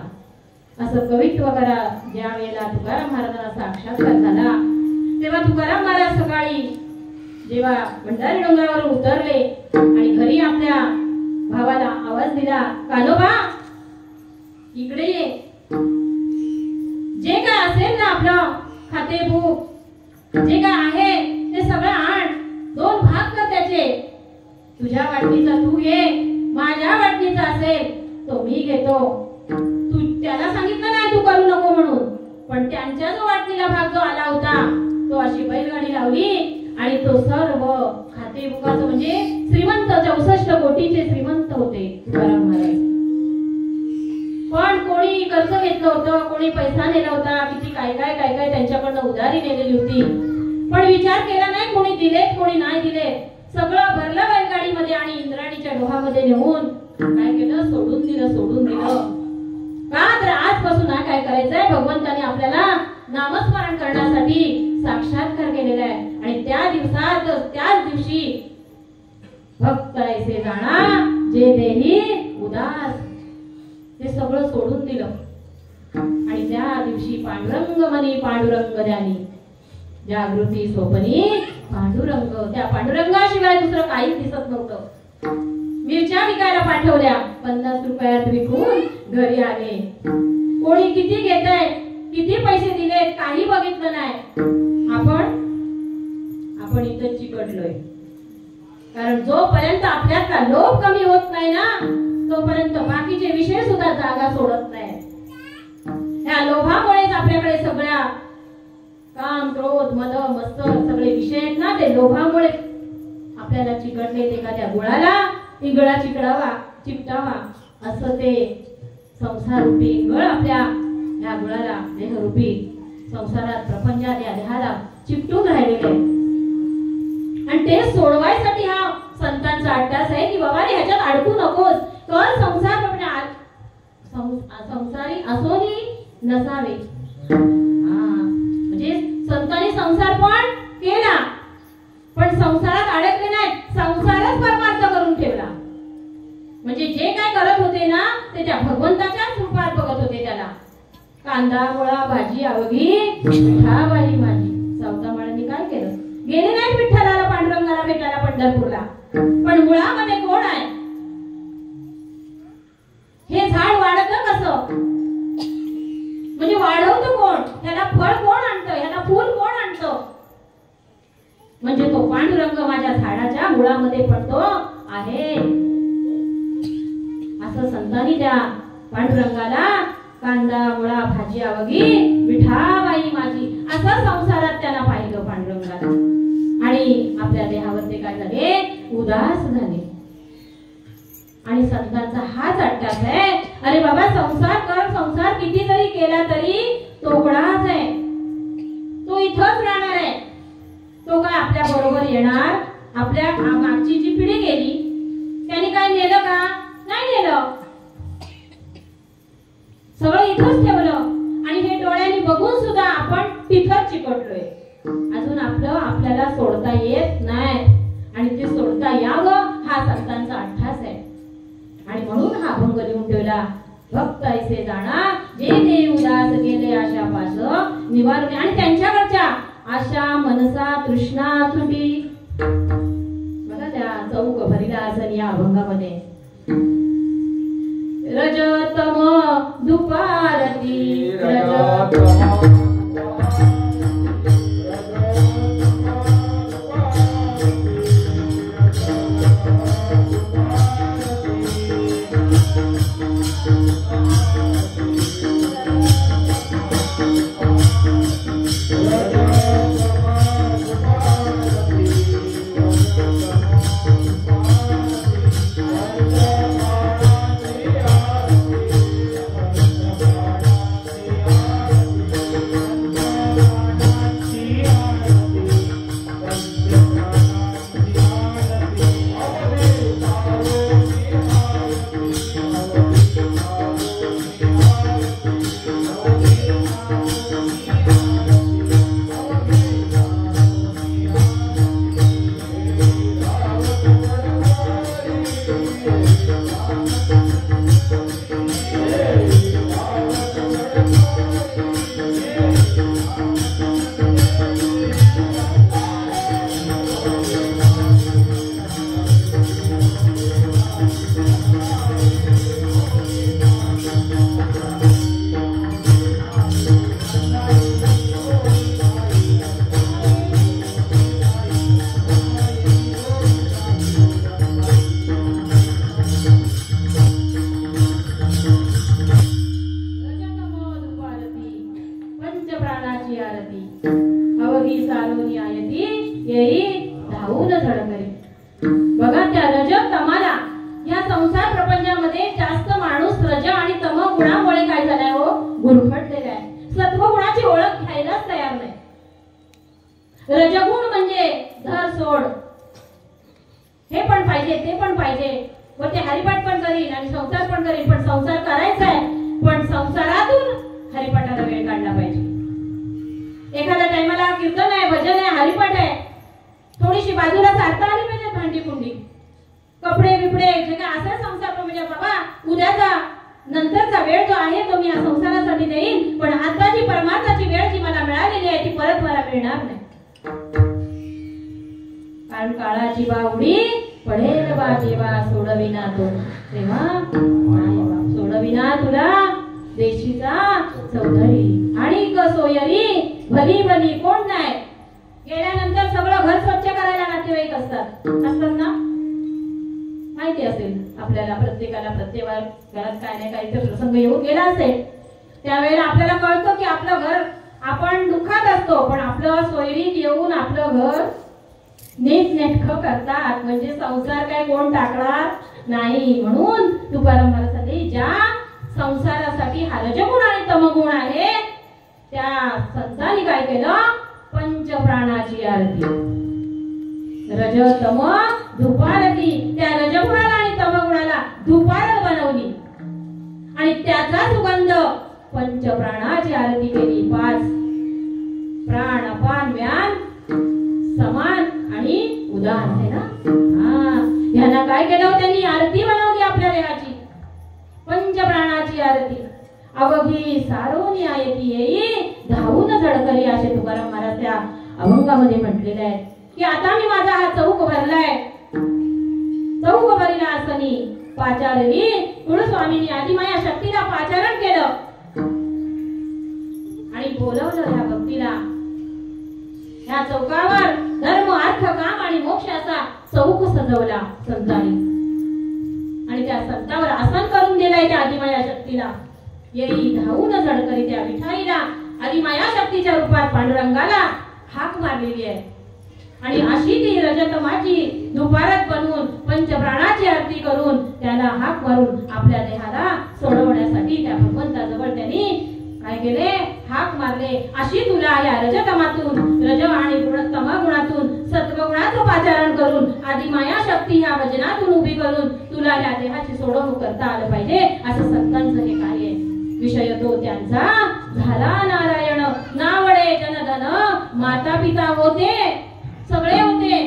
असं कवित्व करा ज्या वेळेला तुकाराम महाराजांना साक्षात्कार झाला तेव्हा तुकाराम महाराज सकाळी जेव्हा भंडारी डोंगरावर उतरले आणि घरी आपल्या भावाला आवाज दिला कान्होबा इकडे ये जे काय असेल ना आपलं खाते भूक जे काय आहे ते सगळं आण 2 भाग कर त्याचे तुझ्या वाटणीचा तू घे माझ्या वाटणीचा असेल तो मी घेतो तू त्याला सांगितलं नाही तू करू नको म्हणून पण त्यांच्या जो वाटणीला भाग जो आला होता तो अशी बैलगाडी लावली आणि तो सर्व खाते बुकाचं म्हणजे श्रीमंत 64 कोटीचे श्रीमंत होते तुकाराम महाराज पण कोणी कर्ज घेतलं होतं कोणी पैसा नेला होता किती काय त्यांच्याकडनं उधारी नेलेली होती पण विचार केला नाही कोणी दिलेत कोणी नाही दिले सगळं भरलं बैलगाडीमध्ये आणि इंद्राणीच्या डोहामध्ये नेऊन काय केलं सोडून दिलं का तर आजपासून काय करायचंय भगवंताने आपल्याला नामस्मरण करण्यासाठी साक्षात्कार केलेला आहे आणि त्या दिवसात त्याच दिवशी भक्त ऐसे जाणा जे देही उदास ते सगळं सोडून दिलं आणि त्या दिवशी पांडुरंग मनी पांडुरंग ध्यानी जागृती स्वप्नी पांडुरंग त्या पांडुरंगाशिवाय दुसरं काहीच दिसत नव्हतं मिरच्या विकायला पाठवल्या 50 रुपयात विकून घरी आले कोणी किती घेतय किती पैसे दिले काही बघितलं नाही आपण इथं चिकटलोय कारण जोपर्यंत आपल्यातला लोभ कमी होत नाही ना तोपर्यंत बाकीचे विषय सुद्धा जागा सोडत नाही ह्या लोभामुळेच आपल्याकडे सगळ्या काम क्रोध मद मत्सर सगळे विषय आहेत ना ते लोभामुळे आपल्याला चिकटले एखाद्या गुळाला इंगळा चिकटावा असं ते संसार रूपी इंगळ आपल्या या गुळाला देहरूपी संसारात प्रपंचात या देहाला चिकटून राहिलेले आणि ते सोडवायसाठी हा संतांचा अट्टास आहे की बाबा ह्याच्यात अडकू नकोस कर संसार संसारी असोनी नसावे म्हणजे संतांनी संसार पण केला पण संसारात अडकले नाही संसारच परमार्थ करून ठेवला म्हणजे जे काय करत होते ना ते त्या भगवंताच्याच रूपात बघत होते त्याला कांदा मुळा भाजी अवघी विठाबाई माझी सावतामाळांनी काय केलं गेले नाही विठ्ठलाला पांडुरंगाला भेटायला पंढरपूरला पण मुळामध्ये कोण आहे हे झाड वाढतं कसं म्हणजे वाढवतो कोण ह्याला फळ कोण आणतं ह्याला फूल कोण आणतं म्हणजे तो पांडुरंग माझ्या झाडाच्या मुळामध्ये पडतो आहे असं संतांनी त्या पांडुरंगाला कांदा मुळा भाजी अवघी विठाबाई माझी असं संसारात त्याला पाहिलं पांडुरंगाला आणि आपल्या देहावर ते काय झाले उदास झाले आणि संतांचा हाच अट्टास आहे अरे बाबा संसार कर संसार किती जरी केला तरी तोकडाच आहे तो इथंच राहणार आहे तो काय आपल्या बरोबर येणार आपल्या मागची जी पिढी गेली त्यांनी काय नेलं का नाही नेलं सगळं इथंच ठेवलं आणि हे डोळ्यांनी बघून सुद्धा आपण तिथंच चिकटलोय अजून आपल्याला सोडता येत नाही आणि ते सोडता यावं हा संतांचा अट्टास आहे आणि म्हणून हा अभंग लिहून ठेवला भक्त ऐसे जाणा जे देव उदास गेले आशा पास निवारणे आणि त्यांच्याकडच्या आशा मनसा तृष्णा तुटी बघा त्या चौक भरिला असन या अभंगामध्ये रजतम दुपारती रजतम गुरफटलेला आहे. सत्वगुणाची ओळख घ्यायलाच तयार नाही. रजगुण म्हणजे धर सोड, हे पण पाहिजे ते पण पाहिजे, व ते हरिपाठ पण करीन आणि संसार पण करीन. पण संसार करायचा आहे, पण संसारातून हरिपाठाला वेळ काढला पाहिजे. एखाद्या टायमाला कीर्तन आहे, भजन आहे, हरिपाठ आहे, थोडीशी बाजूला सारता आली पाहिजे. भांडी कुंडी, कपडे बिपडे जे काय असं संसार म्हणजे बाबा उद्याचा नंतरचा वेळ जो आहे तो मी या संसारासाठी देईन, पण आताची परमार्थाची वेळ जी मला मिळालेली आहे ती परत मला मिळणार नाही. कारण काळाची बावडी पडेल बा जेव्हा सोडविना तो, तेव्हा सोडविना तुला देशीचा चौधरी आणि सोयरी भली भली कोण नाही. गेल्यानंतर सगळं घर स्वच्छ करायला नातेवाईक असतात ना, माहिती असेल आपल्याला. प्रत्येकाला प्रत्येक घरात काय नाही काही तर प्रसंग येऊन गेला असेल, त्यावेळेला आपल्याला कळतं की आपलं घर आपण दुःखात असतो, पण आपलं सोयरीक येऊन आपलं घर नीट नेटकं करतात. म्हणजे संसार काय कोण टाकणार नाही. म्हणून तुकाराम महाराजांनी ज्या संसारासाठी हा रजगुण आणि तमगुण आहे त्या संतांनी काय केलं, पंचप्राणाची आरती, रज तम धुपारती, त्या रजगुणाला आणि तमगुणाला धुपारत बनवली आणि त्याचा सुगंध पंचप्राणाची आरती केली. 5 प्राण अपान व्यान समान आणि उदान आहे ना. ह्यांना काय केलं, त्यांनी आरती बनवली आपल्या देहाची, पंचप्राणाची आरती. अवघी सारोनी आयती येई धावून झडकली, असे तुकाराम महाराज त्या अभंगामध्ये म्हटलेले आहे की आता मी माझा हा चौक भरलाय, चौक भरिला असनी पाचारली. कुळस्वामींनी आदिमाया शक्तीला पाचारण केलं आणि बोलवलं ह्या भक्तीला. ह्या चौकावर धर्म अर्थ काम आणि मोक्षाचा चौक सजवला संतांनी आणि त्या संतावर आसन करून दिलाय त्या आदिमाया शक्तीला. येई धावून झडकरी त्या विठाईला आदिमाया शक्तीच्या रूपात पांडुरंगाला हाक मारलेली आहे. आणि अशी ती रजतमाची दुपारत बनवून पंचप्राणाची आरती करून त्याला हाक मारून आपल्या देहाला सोडवण्यासाठी त्या भगवंताजवळ त्यांनी काय केले, हाक मारले. अशी तुला या रजतमातून रज आणि गुणतम गुणातून सत्वगुणाचं पाचारण करून आदिमाया शक्ती ह्या भजनातून उभी करून तुला या देहाची सोडवणूक करता आलं पाहिजे, असं संतांचं हे कार्य आहे. विषय तो त्यांचा झाला नारायण, नावडे जनधन, माता पिता होते, सगळे होते.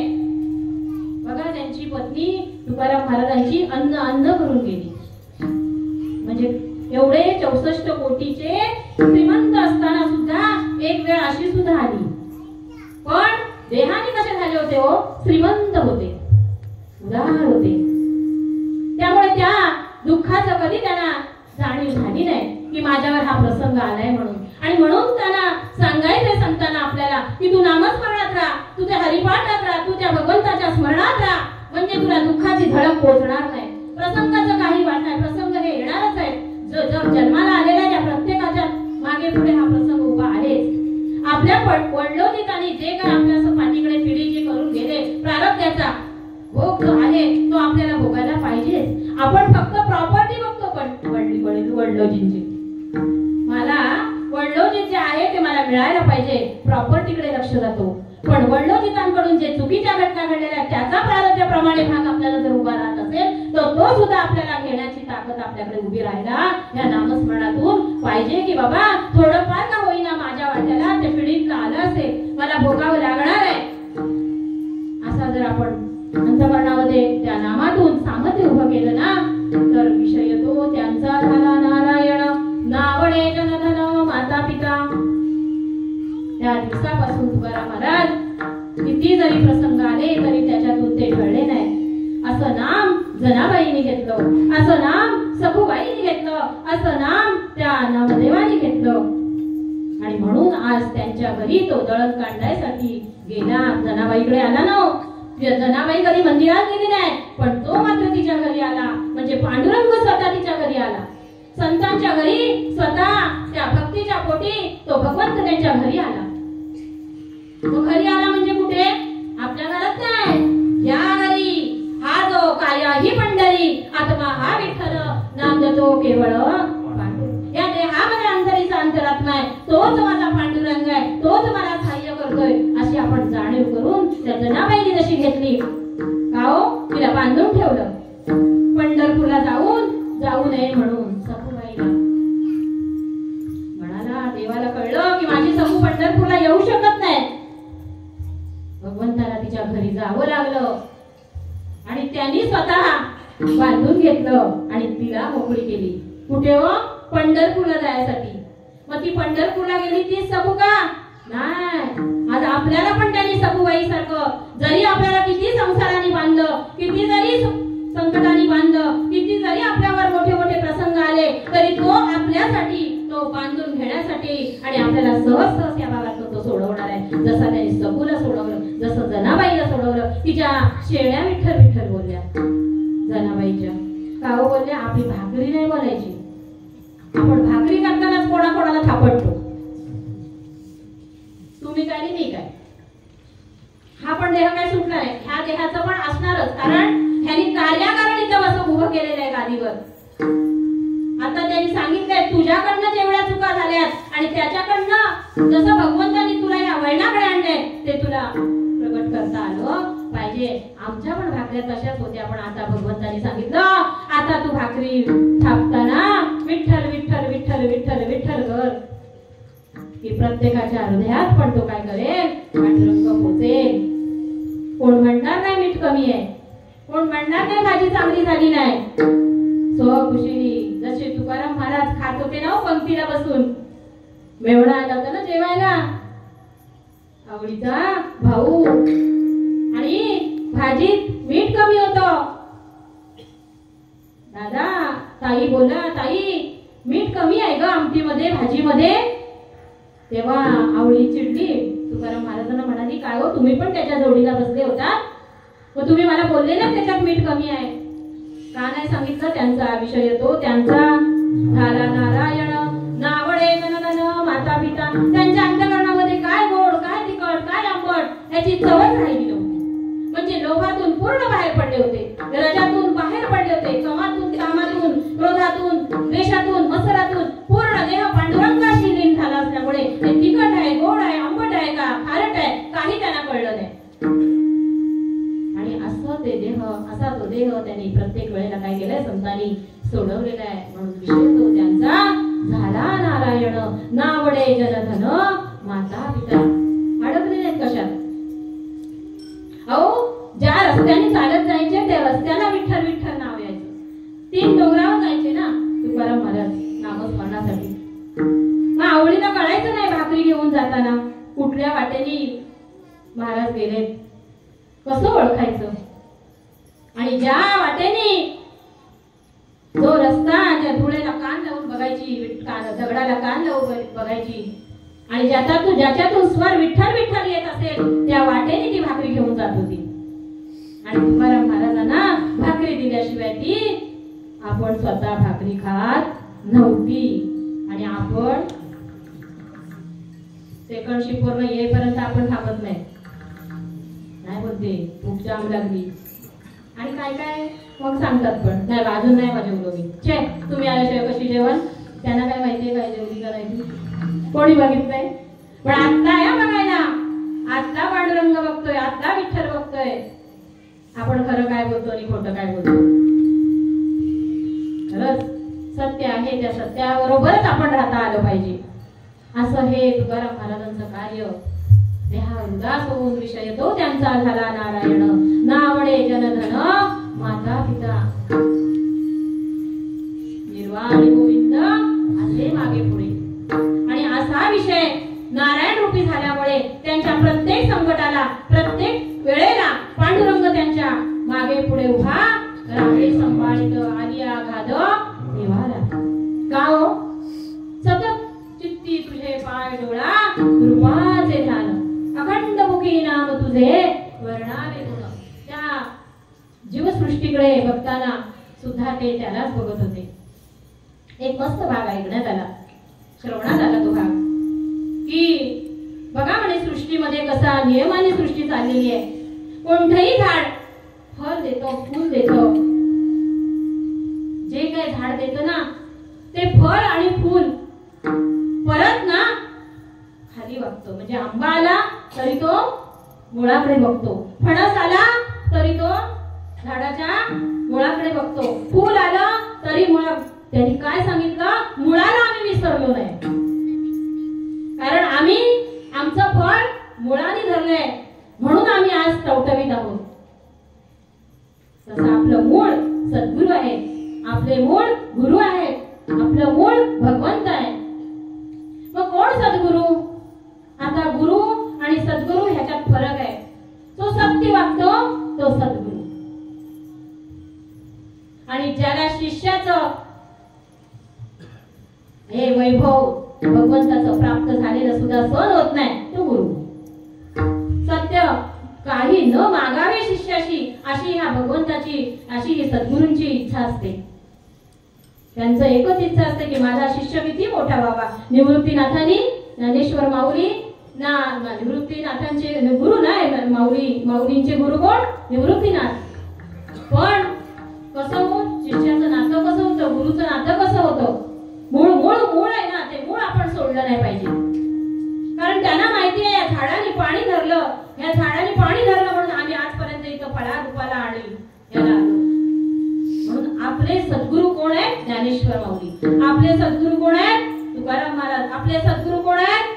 बघा त्यांची पत्नी तुकाराम महाराजांची अन्न करून गेली. म्हणजे एवढे 64 कोटीचे श्रीमंत असताना सुद्धा एक वेळ अशी सुद्धा आली, पण देहाने कसे झाले होते, हो श्रीमंत होते, उदार होते. त्यामुळे त्या दुःखाचं कधी त्यांना जाणीव झाली नाही की माझ्यावर हा प्रसंग आलाय म्हणून. आणि म्हणून त्यांना सांगायचंय संतांना आपल्याला की तू नामस्मरणात राहा, तू त्या हरिपाठात राहा, तू त्या भगवंताच्या स्मरणात राहा, म्हणजे तुला दुःखाची झळक पोहोचणार नाही. प्रसंगाचं काही वाट नाही, प्रसंग हे येणारच आहे. जर जन्माला आलेल्या त्या प्रत्येकाच्या मागे पुढे हा प्रसंग उभा आहेच. आपल्या वडलोजीत आणि जे काय आपल्या पाठीकडे पिढी जे करून गेले प्रारब्धाचा भोग जो आहे तो आपल्याला भोगायला पाहिजेच. आपण फक्त प्रॉपर्टी बघतो, पण वडलोजींची मला वडलोजी जे आहे ते मला मिळायला पाहिजे, प्रॉपर्टीकडे लक्ष जातो. पण वडलोजीतांकडून जे चुकीच्या घटना घडलेल्या त्याचा प्रारब्धाप्रमाणे भाग आपल्याला जर उभा राहत असेल तर तो सुद्धा आपल्याला घेण्याची ताकद आपल्याकडे उभी राहायला या नामस्मरणातून पाहिजे. की बाबा थोडंफार का होईना माझ्या वाट्याला त्या पिढीतलं आलं असेल, मला भोगावं लागणार आहे, असा जर आपण अंतःकरणामध्ये त्या नामातून सामर्थ्य उभं केलं ना तर विषय तो त्यांचा झाला नारायण, नावडे जनधन, माता पिता. त्या दिवसापासून तुकाराम महाराज किती जरी प्रसंग आले तरी त्याच्यातून ते ढळले नाही. असं नाम जनाबाईंनी घेतलं, असं नाम सखूबाईंनी घेतलं, असं नाम त्या नामदेवानी घेतलं. आणि म्हणून आज त्यांच्या घरी तो दळण काढण्यासाठी गेला. जनाबाईकडे आला ना, जनाबाई कधी मंदिरात गेली नाही, पण तो मात्र तिच्या घरी आला. म्हणजे पांडुरंग स्वतः तिच्या घरी आला, संतांच्या घरी स्वतः त्या भक्तीच्या पोटी तो भगवंत त्यांच्या घरी आला. तो घरी आला म्हणजे कुठे, आपल्या घरात नाही, या घरी. हा जो काया ही पंढरी, आत्मा हा विठ्ठल, नांदतो केवळ पांडुरंग. या देहामध्ये अंतरीचा तोच माझा पांडुरंग आहे, तोच मला सहाय्य करतोय अशी आपण जाणीव करून त्या जनाबाईने जशी घेतली का हो, तिला बांधून ठेवलं. पंढरपूरला जाऊ नये म्हणून सखूबाईला म्हणाला, देवाला कळलं की माझी सखू पंढरपूरला येऊ शकत नाही. भगवंताला तिच्या घरी जावं लागलं आणि त्यांनी स्वतः बांधून घेतलं आणि तिला मोकळी केली. कुठे हो? पंढरपूरला जायसाठी. मग ती पंढरपूरला गेली ती सखू का नाही. आज आपल्याला पण त्यांनी सखूबाई सारखं, जरी आपल्याला किती संसाराने बांधलं, किती जरी संकटाने बांधलं, किती जरी आपल्यावर मोठे मोठे प्रसंग आले, तरी तो आपल्यासाठी, तो बांधून घेण्यासाठी आणि आपल्याला सहज सहज या भागात तो सोडवणार आहे. जसं त्यांनी सखूला सोडवलं, जसं जनाबाईला सोडवलं. तिच्या शेळ्या विठ्ठल विठ्ठल बोलल्या जनाबाईच्या. का हो बोलल्या? आपली भाकरी नाही बोलायची. आपण भाकरी करतानाच कोणाकोणाला थापडतो. तुम्ही काय नाही मी काय. हा पण देह काय सुटला नाही, ह्या देहाचं पण असणारच. कारण ह्यांनी कार्याकारण इथं असं उभं केलेलं आहे गादीवर. आता त्यांनी सांगितलंय तुझ्याकडनं जेवढ्या चुका झाल्यात आणि त्याच्याकडनं जसं भगवंतांनी तुला या वळणाकडे आणलंय ते तुला प्रगट करता आलं पाहिजे. आमच्या पण भाकऱ्या तशाच होत्या, पण आता भगवंतांनी सांगितलं आता तू भाकरी थापताना विठ्ठल विठ्ठल विठ्ठल विठ्ठल विठ्ठल कर, की प्रत्येकाच्या हृदयात पण तो काय करेल, पांडुरंग पोचेल. कोण म्हणणार नाही मीठ कमी आहे, कोण म्हणणार नाही भाजी चांगली झाली नाही. स्वखुशीने जसे तुकाराम महाराज खात होते ना पंक्तीला बसून, मेवणा आला होता ना जेवायला, आवडीचा भाऊ आणि भाजीत मीठ कमी होतं. दादा ताई बोला, ताई मीठ कमी आहे ग आमटीमध्ये भाजीमध्ये. तेव्हा आवडी चिडली, तुकाराम महाराजांना म्हणाली काय हो तुम्ही पण त्याच्या जोडीला बसले होता, मग तुम्ही मला बोलले ना त्याच्यात मीठ कमी आहे. का नाही सांगितलं? त्यांचा विषय तो त्यांचा झाला नारायण नावडे जनधन माता पिता. त्यांच्या अंतःकरणामध्ये काय गोड, काय तिखट, काय आंबट याची चवच राहिली नव्हती. म्हणजे लोभातून पूर्ण बाहेर पडले होते, रजातून बाहेर पडले होते, कामातून कामातून, क्रोधातून, द्वेषातून, मत्सरातून पूर्ण देह पांडुरंगाशी लीन झाला असल्यामुळे ते तिखट आहे, गोड आहे, आंबट आहे का खारट आहे काही त्यांना कळलं नाही. आणि असं ते देह, असा तो देह त्यांनी प्रत्येक वेळेला काय केलंय संतांनी सोडवलेला आहे. म्हणून विषय तो त्यांचा झाला नारायण नावडे जनधन माता पिता. अडकले नाहीत कशात. अहो ज्या रस्त्याने चालत जायचे त्या रस्त्याला विठ्ठल विठ्ठल नाव यायचं. 3 डोंगरावर जायचे ना तुकाराम महाराज नामस्मरणासाठी. मग आवडीला कळायचं नाही भाकरी घेऊन जाताना कुठल्या वाटेने महाराज गेले, कसं ओळखायचं. आणि ज्या वाटेने जो रस्ता त्या धुळेला कान लावून बघायची, दगडाला कान लावून बघायची आणि ज्याच्यातून स्वर विठ्ठल विठ्ठल येत असेल त्या वाटेने ती भाकरी घेऊन जात होती. आणि तुकाराम महाराजांना भाकरी दिल्याशिवाय ती आपण स्वतः भाकरी खात नव्हती. आणि आपण सेकंड शिफ्ट पूर्ण येईपर्यंत आपण थांबत नाही बोलते खूप जाम लागली आणि काय काय मग सांगतात पण नाही अजून नाही माझ्या मी छे तुम्ही आल्याशिवाय कशी जेवण. त्यांना काय माहितीये काय जेवणी करायची, कोणी बघितलंय. पण आता या बघायला, आता पांडुरंग बघतोय, आता विठ्ठल बघतोय आपण खरं काय बोलतो आणि खोटं काय बोलतो. खरंच सत्य आहे, त्या सत्याबरोबरच आपण राहता आलं पाहिजे. असं हे तुकाराम महाराजांचं कार्य. देहा उदास होऊन विषय तो त्यांचा झाला नारायण नावडे जनधन माता पिता. निर्वाण गोविंद असे मागे पुढे. आणि असा विषय नारायण रूपी झाल्यामुळे त्यांच्या प्रत्येक संकटाला, प्रत्येक वेळेला पांडुरंग त्यांच्या मागे पुढे उभा राहे संभाळित आली आघाद निवारा. का हो सतत चित्ती तुझे पाय डोळा रूपाचे ध्यान अखंड मुखी नाम तुझे वर्णावे गुण. त्या जीवसृष्टीकडे बघताना सुद्धा ते त्यालाच बघत होते. एक मस्त भाग ऐकण्यात आला, श्रवणात आला तो भाग की बघा म्हणे सृष्टीमध्ये कसा नियमाने सृष्टी चाललेली आहे. कोणतंही झाड फळ देतो, फूल देतो, जे काही झाड देतो ना ते फळ आणि फूल परत ना बघतो. म्हणजे आंबा आला तरी तो मुळाकडे बघतो, फणस आला तरी तो झाडाच्या मुळाकडे बघतो, फूल आलं तरी त्यांनी काय सांगितलं, मुळाला आम्ही विसरलो नाही, कारण आम्ही आमचं फळ मुळाने धरलंय म्हणून आम्ही आज टवटवीत आहोत. तसं आपलं मूळ सद्गुरू आहे, आपले मूळ गुरु आहे, आपलं मूळ भगवंत आहे. मग कोण सद्गुरू? आता गुरु आणि सद्गुरू ह्याच्यात फरक आहे. तो सत्य वागतो तो सद्गुरू, आणि ज्याला शिष्याचं हे वैभव भगवंताचं प्राप्त झालेलं सुद्धा सहन होत नाही तो गुरु. सत्य काही न मागावे शिष्याशी अशी ह्या भगवंताची, अशी ही सद्गुरूंची इच्छा असते. त्यांचं एकच इच्छा असते की माझा शिष्य किती मोठा व्हावा. निवृत्तीनाथांनी ज्ञानेश्वर माऊली ना, निवृत्तीनाथांचे गुरु नाही, माऊलींचे गुरु कोण? निवृत्तीनाथ. पण कसं हो शिष्याचं नातं कसं होतं, गुरुचं नातं कसं होतं? मूळ आहे ना, ते मूळ आपण सोडलं नाही पाहिजे. कारण त्यांना माहिती आहे या झाडाने पाणी धरलं, या झाडाने पाणी धरलं म्हणून आम्ही आजपर्यंत इथं फळा दुपाला आणि याला आलो. म्हणून आपले सद्गुरू कोण आहेत? ज्ञानेश्वर माऊली. आपले सद्गुरू कोण आहेत? तुकाराम महाराज. आपले सद्गुरू कोण आहेत?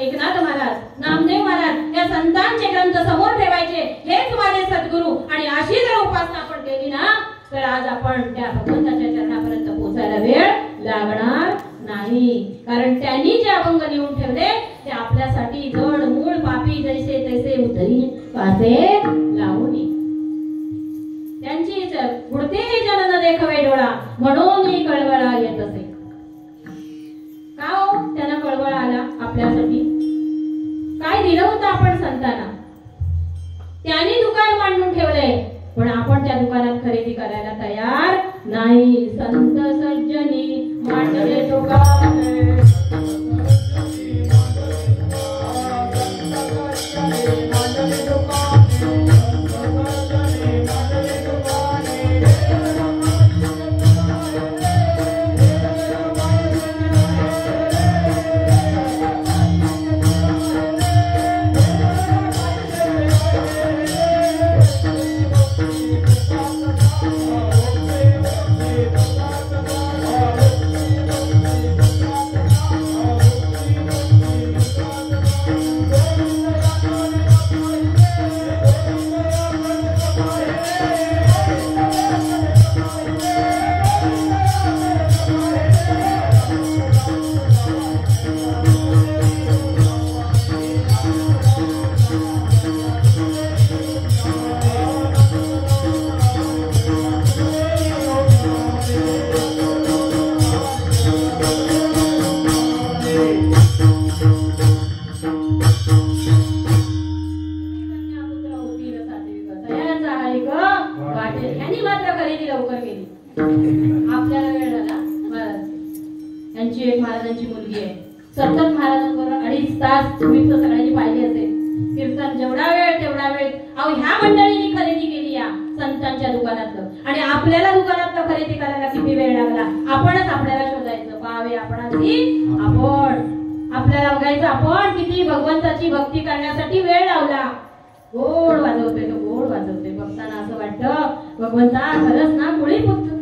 एकनाथ महाराज, नामदेव महाराज. या संतांचे ग्रंथ समोर ठेवायचे, हेच माझे सद्गुरू. आणि अशी जर उपासना आपण केली ना तर आज आपण त्या भगवंताच्या चरणापर्यंत पोहोचायला वेळ लागणार नाही. कारण त्यांनी जे अभंग लिहून ठेवले ते आपल्यासाठी जड मूळ पापी जैसे तैसे उतरी कासे लावून. त्यांची पुढते जन देखवे डोळा म्हणून कळवळा येत असे. का हो त्यांना कळवळा आला? आपल्यासाठी काय दिलं होतं आपण संतांना? त्यांनी दुकान मांडून ठेवलंय, पण आपण त्या दुकानात खरेदी करायला तयार नाही. संत सज्जनी मांडले दुकान, महाराजांची मुलगी आहे. सतत महाराजांबरोबर 2.5 तास तुम्ही तर सगळ्यांनी पाहिजे असेल कीर्तन. जेवढा वेळ अहो ह्या मंडळींनी खरेदी केली या संतांच्या दुकानातलं, आणि आपल्याला दुकानातलं खरेदी करायला किती वेळ लागला. आपणच आपल्याला शोधायचं, पाहावे आपण आपल्याला बघायचं आपण किती भगवंताची भक्ती करण्यासाठी वेळ लावला. गोड वाजवते तो, गोड वाजवते. बघताना असं वाटतं भगवंता खरंच ना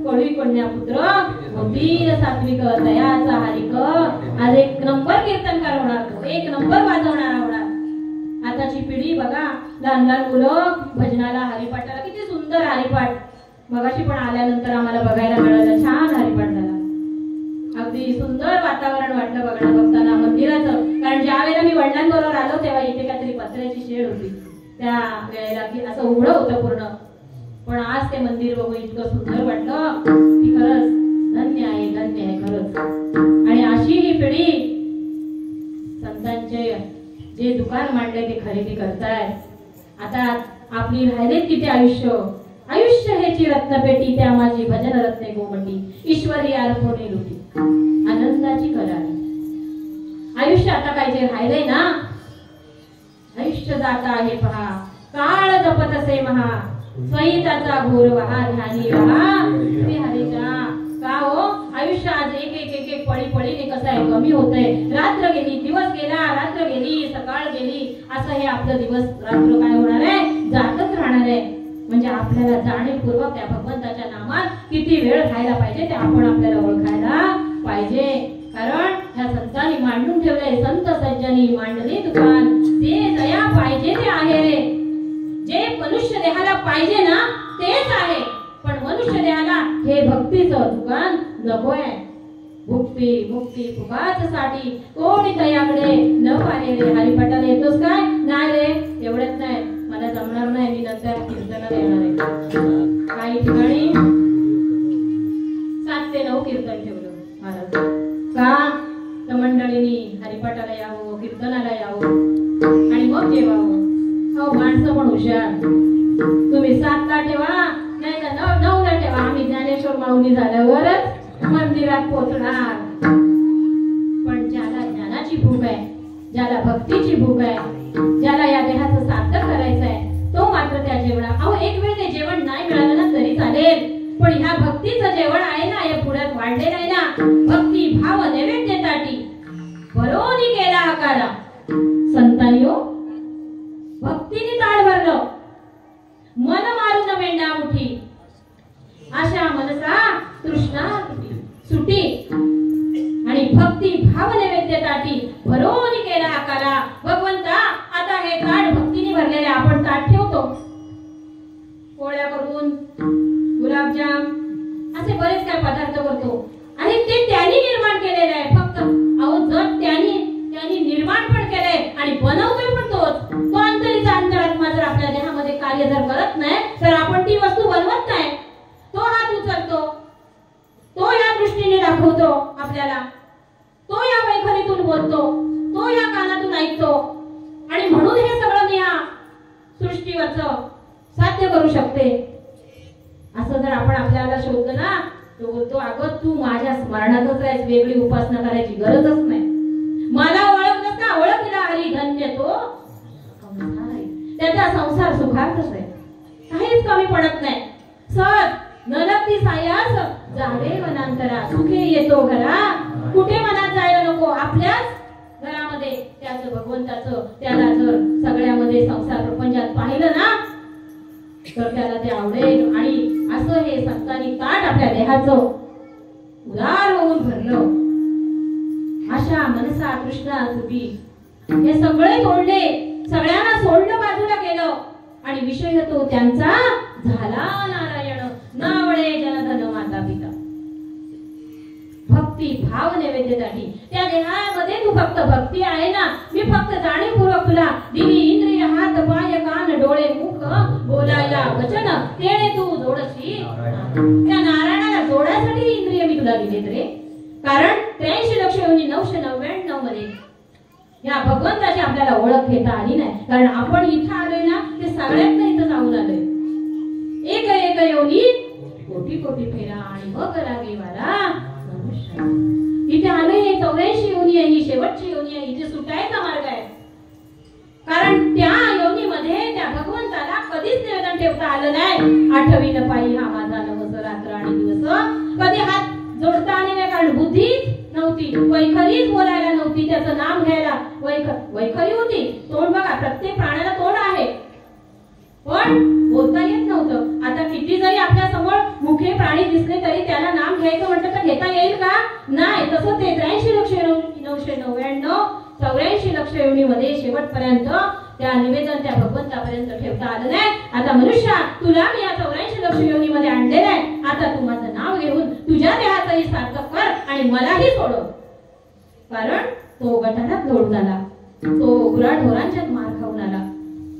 कोळी कन्या पुत्र मोठी सात्विक दयाचा हरिक. आज 1 नंबर कीर्तनकार होणार तो, 1 नंबर वाजवणारा होणार. आताची पिढी बघा, लहान लहान मुलं भजनाला हरिपाठाला किती सुंदर हरिपाठ. मगाशी पण आल्यानंतर आम्हाला बघायला मिळालं, छान हरिपाठ झाला. अगदी सुंदर वातावरण वाटलं बघताना मंदिराचं. कारण ज्या वेळेला मी वडिलांबरोबर आलो तेव्हा इथे काहीतरी पत्र्याची शेड होती, त्या वेळेला की असं उघडं होतं पूर्ण. पण आज ते मंदिर बघून इतकं सुंदर वाटलं की खरंच धन्य आहे खरंच. आणि अशी ही पिढी संतांचे जे दुकान मांडले ते खरेदी करताय. आता आपली राहिलेत किती आयुष्य हेची रत्नपेटी, त्या माझी भजन रत्ने गोमटी, ईश्वरी आरपोने लुटी आनंदाची करारी. आयुष्य आता काय जे राहिलंय ना, आयुष्य जात आहे पहा, काळ जपत असे महा, स्वहिताचा घोर वहा, ध्यानी रहा तुम्ही हरीच्या. का हो आयुष्य आज एक पळी कसं आहे कमी होतंय. रात्र गेली, दिवस गेला, रात्र गेली, सकाळ गेली, असं हे आपलं दिवस रात्र काय होणार आहे, जातच राहणार आहे. म्हणजे आपल्याला जाणीवपूर्वक त्या भगवंताच्या नामात किती वेळ घायला पाहिजे ते आपण आपल्याला ओळखायला पाहिजे. कारण ह्या संतांनी मांडून ठेवलंय, संत सज्जनी मांडले दुकान, जे दया पाहिजे ते आहे रे. जे मनुष्य देहाला पाहिजे ना तेच आहे, पण मनुष्य देहाला हे भक्तीचं दुकान नकोय. भुक्ती मुक्ती फुकाचसाठी कोणी दयाकडे न पाहिले रे. हरिपाठाला येतोस काय? नाही रे, एवढंच नाही, मला जमणार नाही, मी नंतर कीर्तनाला येणार आहे. काही ठिकाणी 7 ते 9 कीर्तन ठेवलं महाराज. का? तर मंडळींनी हरिपाठाला यावं, कीर्तनाला यावं आणि मग जेवावं. हो, माणसं पण हुशार. तुम्ही 7 ला ठेवा, नाही तर 9 ला ठेवा, आम्ही ज्ञानेश्वर माऊली झाल्यावरच मंदिरात पोहोचणार. पण ज्याला ज्ञानाची भूक आहे, ज्याला भक्तीची भूक आहे, ज्याला या देहाचं सार्थक करायचं आहे, तो मात्र त्या जेवणा, अहो एक वेळ ते जेवण नाही मिळालं ना तरी चालेल, पण ह्या भक्तीचं जेवण आहे ना, हे पुढ्यात वाढलेलं आहे ना, भक्ती भाव नैवेद्यासाठी बरोनी केला आकारा. संतांनी हो भक्तीने ताट भरलं, मन मारून मेंढा मुठी, अशा मनसा तृष्णा सुटी आणि भक्ती भाव नैवेद्यासाठी भरोनी केला आकारा. भगवंता आता हे ताट भक्तीने भरलेले आपण ताट ठेवतो, पोळ्या करून गुलाबजाम असे बरेच काय पदार्थ करतो आणि ते त्यांनी निर्माण केलेले आहे. फक्त अहो जर त्यांनी निर्माण पण केलंय आणि बनवतोय पण तोच. तो अंतरीचा अंतरात्मा जर आपल्या देहामध्ये कार्य जर करत नाही तर आपण ती वस्तू बनवत नाही. तो हात उचलतो, तो या दृष्टीने दाखवतो आपल्याला, तो या वैखरीतून बोलतो, तो या कानातून ऐकतो आणि म्हणून हे सगळं मी या सृष्टीवरचं साध्य करू शकते. असं जर आपण आपल्याला शोधलं ना, तो बोलतो अगं तू माझ्या स्मरणातच राहायच, वेगळी उपासना करायची गरजच नाही. मला ओळख नसता ओळखला हरी धन्य तो त्याचा संसार सुखार्थच आहे, काहीच कमी पडत नाही. सत नलती सायास जावे वनांतरा, सुखे येतो घरा, कुठे मनात जायला नको, आपल्याच घरामध्ये त्याचं भगवंताचं त्याला जर सगळ्यामध्ये संसार प्रपंचात पाहिलं ना तर त्याला ते आवडेल. आणि असं हे संतांनी ताट आपल्या देहाचं उदार होऊन भरलं. अशा मनसा कृष्णा सुटी हे सगळे तोडले, सगळ्यांना सोडलं, बाजूला केलं आणि विषय तो त्यांचा झाला नारायण, नावळे जनधन माता पिता. भक्ती भाव नैवेद्यासाठी त्या देहामध्ये तू फक्त भक्ती आहे ना, मी फक्त जाणीवपूर्वक तुला दिली इंद्रिय, हात पाय कान डोळे मुख बोलायला वचन, तेने तू जोडशी. त्या नारायणाला जोडायसाठी इंद्रिय मी तुला दिलेत रे. कारण 83 लक्ष योनी 999 मध्ये या भगवंताची आपल्याला ओळख घेता आली नाही. कारण आपण इथं आलोय ना ते सगळ्यांना इथं जाऊन आलोय. एक एक योनी कोटी कोटी फेरा आणि मग लागे वाला मनुष्य. इथे आलोय 84 योनी आहे, ही शेवटची योनी आहे, इथे सुटायचा मार्ग आहे. कारण त्या योनीमध्ये त्या भगवंताला कधीच निवेदन ठेवता आलं नाही. 8वी पायी हा माझा नवस रात्र आणि दिवस, कधी हात जोडता आले नाही. कारण बुद्धी नव्हती, वैखरीच बोलायला नव्हती, त्याचं नाम घ्यायला वैखरी होती. तोंड बघा, प्रत्येक प्राण्याला तोंड आहे पण बोलता येत नव्हतं. आता किती जरी आपल्या समोर मुखे प्राणी दिसले तरी त्याला नाम घ्यायचं म्हटलं तर घेता येईल का? नाही. तसं ते 83 लक्ष 999 84 लक्ष योनीमध्ये शेवटपर्यंत त्या निवेदन त्या भगवंतापर्यंत ठेवता आलं नाही. आता मनुष्या तुला मी या 84 लक्ष योनीमध्ये आणलेलं आहे. आता तू माझं नाव घेऊन तुझ्या देहाचंही सार्थक कर आणि मलाही सोडव. कारण तो गटारात लोळून आला, तो गुराढोरांच्यात मार खाऊन आला,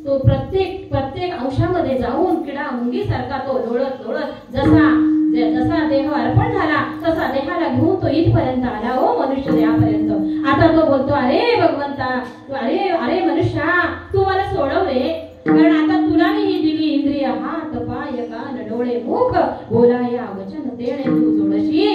तो प्रत्येक अंशामध्ये जाऊन किडा मुंगी सारखा तो लोळत लोळत जसा देह अर्पण झाला तसा देहाला घेऊन तो इथपर्यंत आला, हो मनुष्य देहापर्यंत. आता तो बोलतो अरे भगवंता, अरे मनुष्या तू मला सोडव रे. कारण आता तुला मी ही दिली इंद्रिय, हात पाय कान डोळे मुख बोलाया वचन, तेने तू जोडशी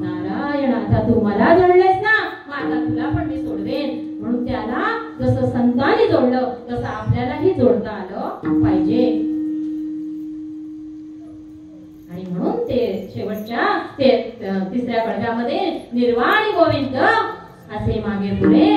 नारायण. आता तू मला जोडलेस ना, मग आता तुला पण मी सोडवेन. म्हणून त्याला जसं संतांनी जोडलं तसं आपल्यालाही जोडता आलं पाहिजे. आणि म्हणून ते शेवटच्या ते 3ऱ्या खंडामध्ये निर्वाणी गोविंद असे मागे पुढे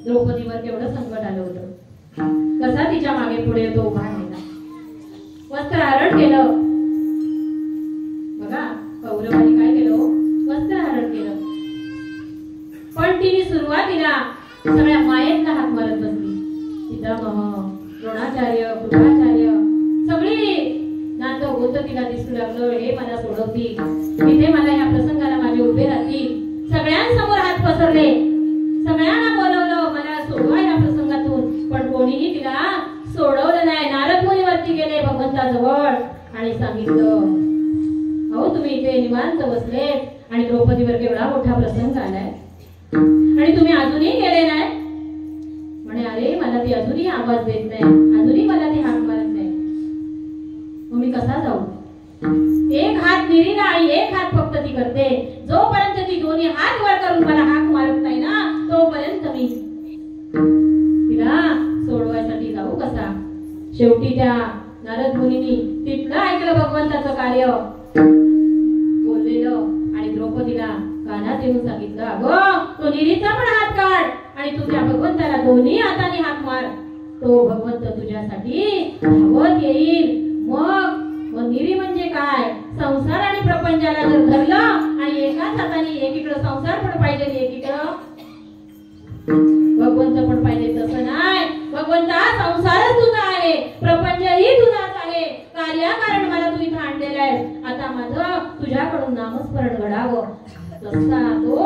द्रौपदीवर केवढं संकट आलं होतं. कसा तिच्या मागे पुढे तो उभा राहिला, वस्त्रहरण केलं. बघा कौरवांनी काय केलं, वस्त्रहरण केलं. पण तिने सुरुवातीला सगळ्या मायेतला हात मारत बसली. पितामह, द्रोणाचार्य, कृपाचार्य सगळी नातं होतं तिला दिसू लागलं. हे मला सोडवतील, तिथे मला या प्रसंगाला माझे उभे राहतील. सगळ्यांसमोर हात पसरले, सगळ्यांना बोलवलं मला सोडवा या प्रसंगातून. पण कोणीही तिला सोडवलं नाही. नारद मुनी वरती गेले भगवंताजवळ आणि सांगितलं, अहो तुम्ही इथे निवांत बसले आणि द्रौपदीवर केवढा मोठा प्रसंग आलाय आणि तुम्ही अजूनही गेले नाही. म्हणे अरे मला ती अजूनही आवाज देत नाही, अजूनही मला ती हाक मारत नाही. मग मी कसा जाऊ? एक हात निरीला आणि एक हात फक्त ती करते. जोपर्यंत ती दोन्ही हात वर करून मला हाक मारत नाही ना, तोपर्यंत मी तिला सोडवायसाठी जाऊ कसा? शेवटी त्या नारद मुनींनी तिथलं ऐकलं भगवंताचं कार्य बोललेलं आणि द्रौपदीला कानात येऊन सांगितलं, अगं तो निरीचा पण हात काढ आणि तू त्या भगवंताला दोन्ही हाताने हाक मार. तो भगवंत तुझ्यासाठी धावत येईल. मग निरी म्हणजे काय? संसार आणि प्रपंचाला जर धरलं आणि एकाच हाताने एकीकडे संसार पण पाहिजे एकीकडे भगवंत पण पाहिजे, तसं नाही. भगवंत हा संसारच तुझा आहे, प्रपंचही तुझाच आहे. कार्याकारण मला तू इथं आणलेलं आहे. आता माझं तुझ्याकडून नामस्मरण घडावं. तसा तो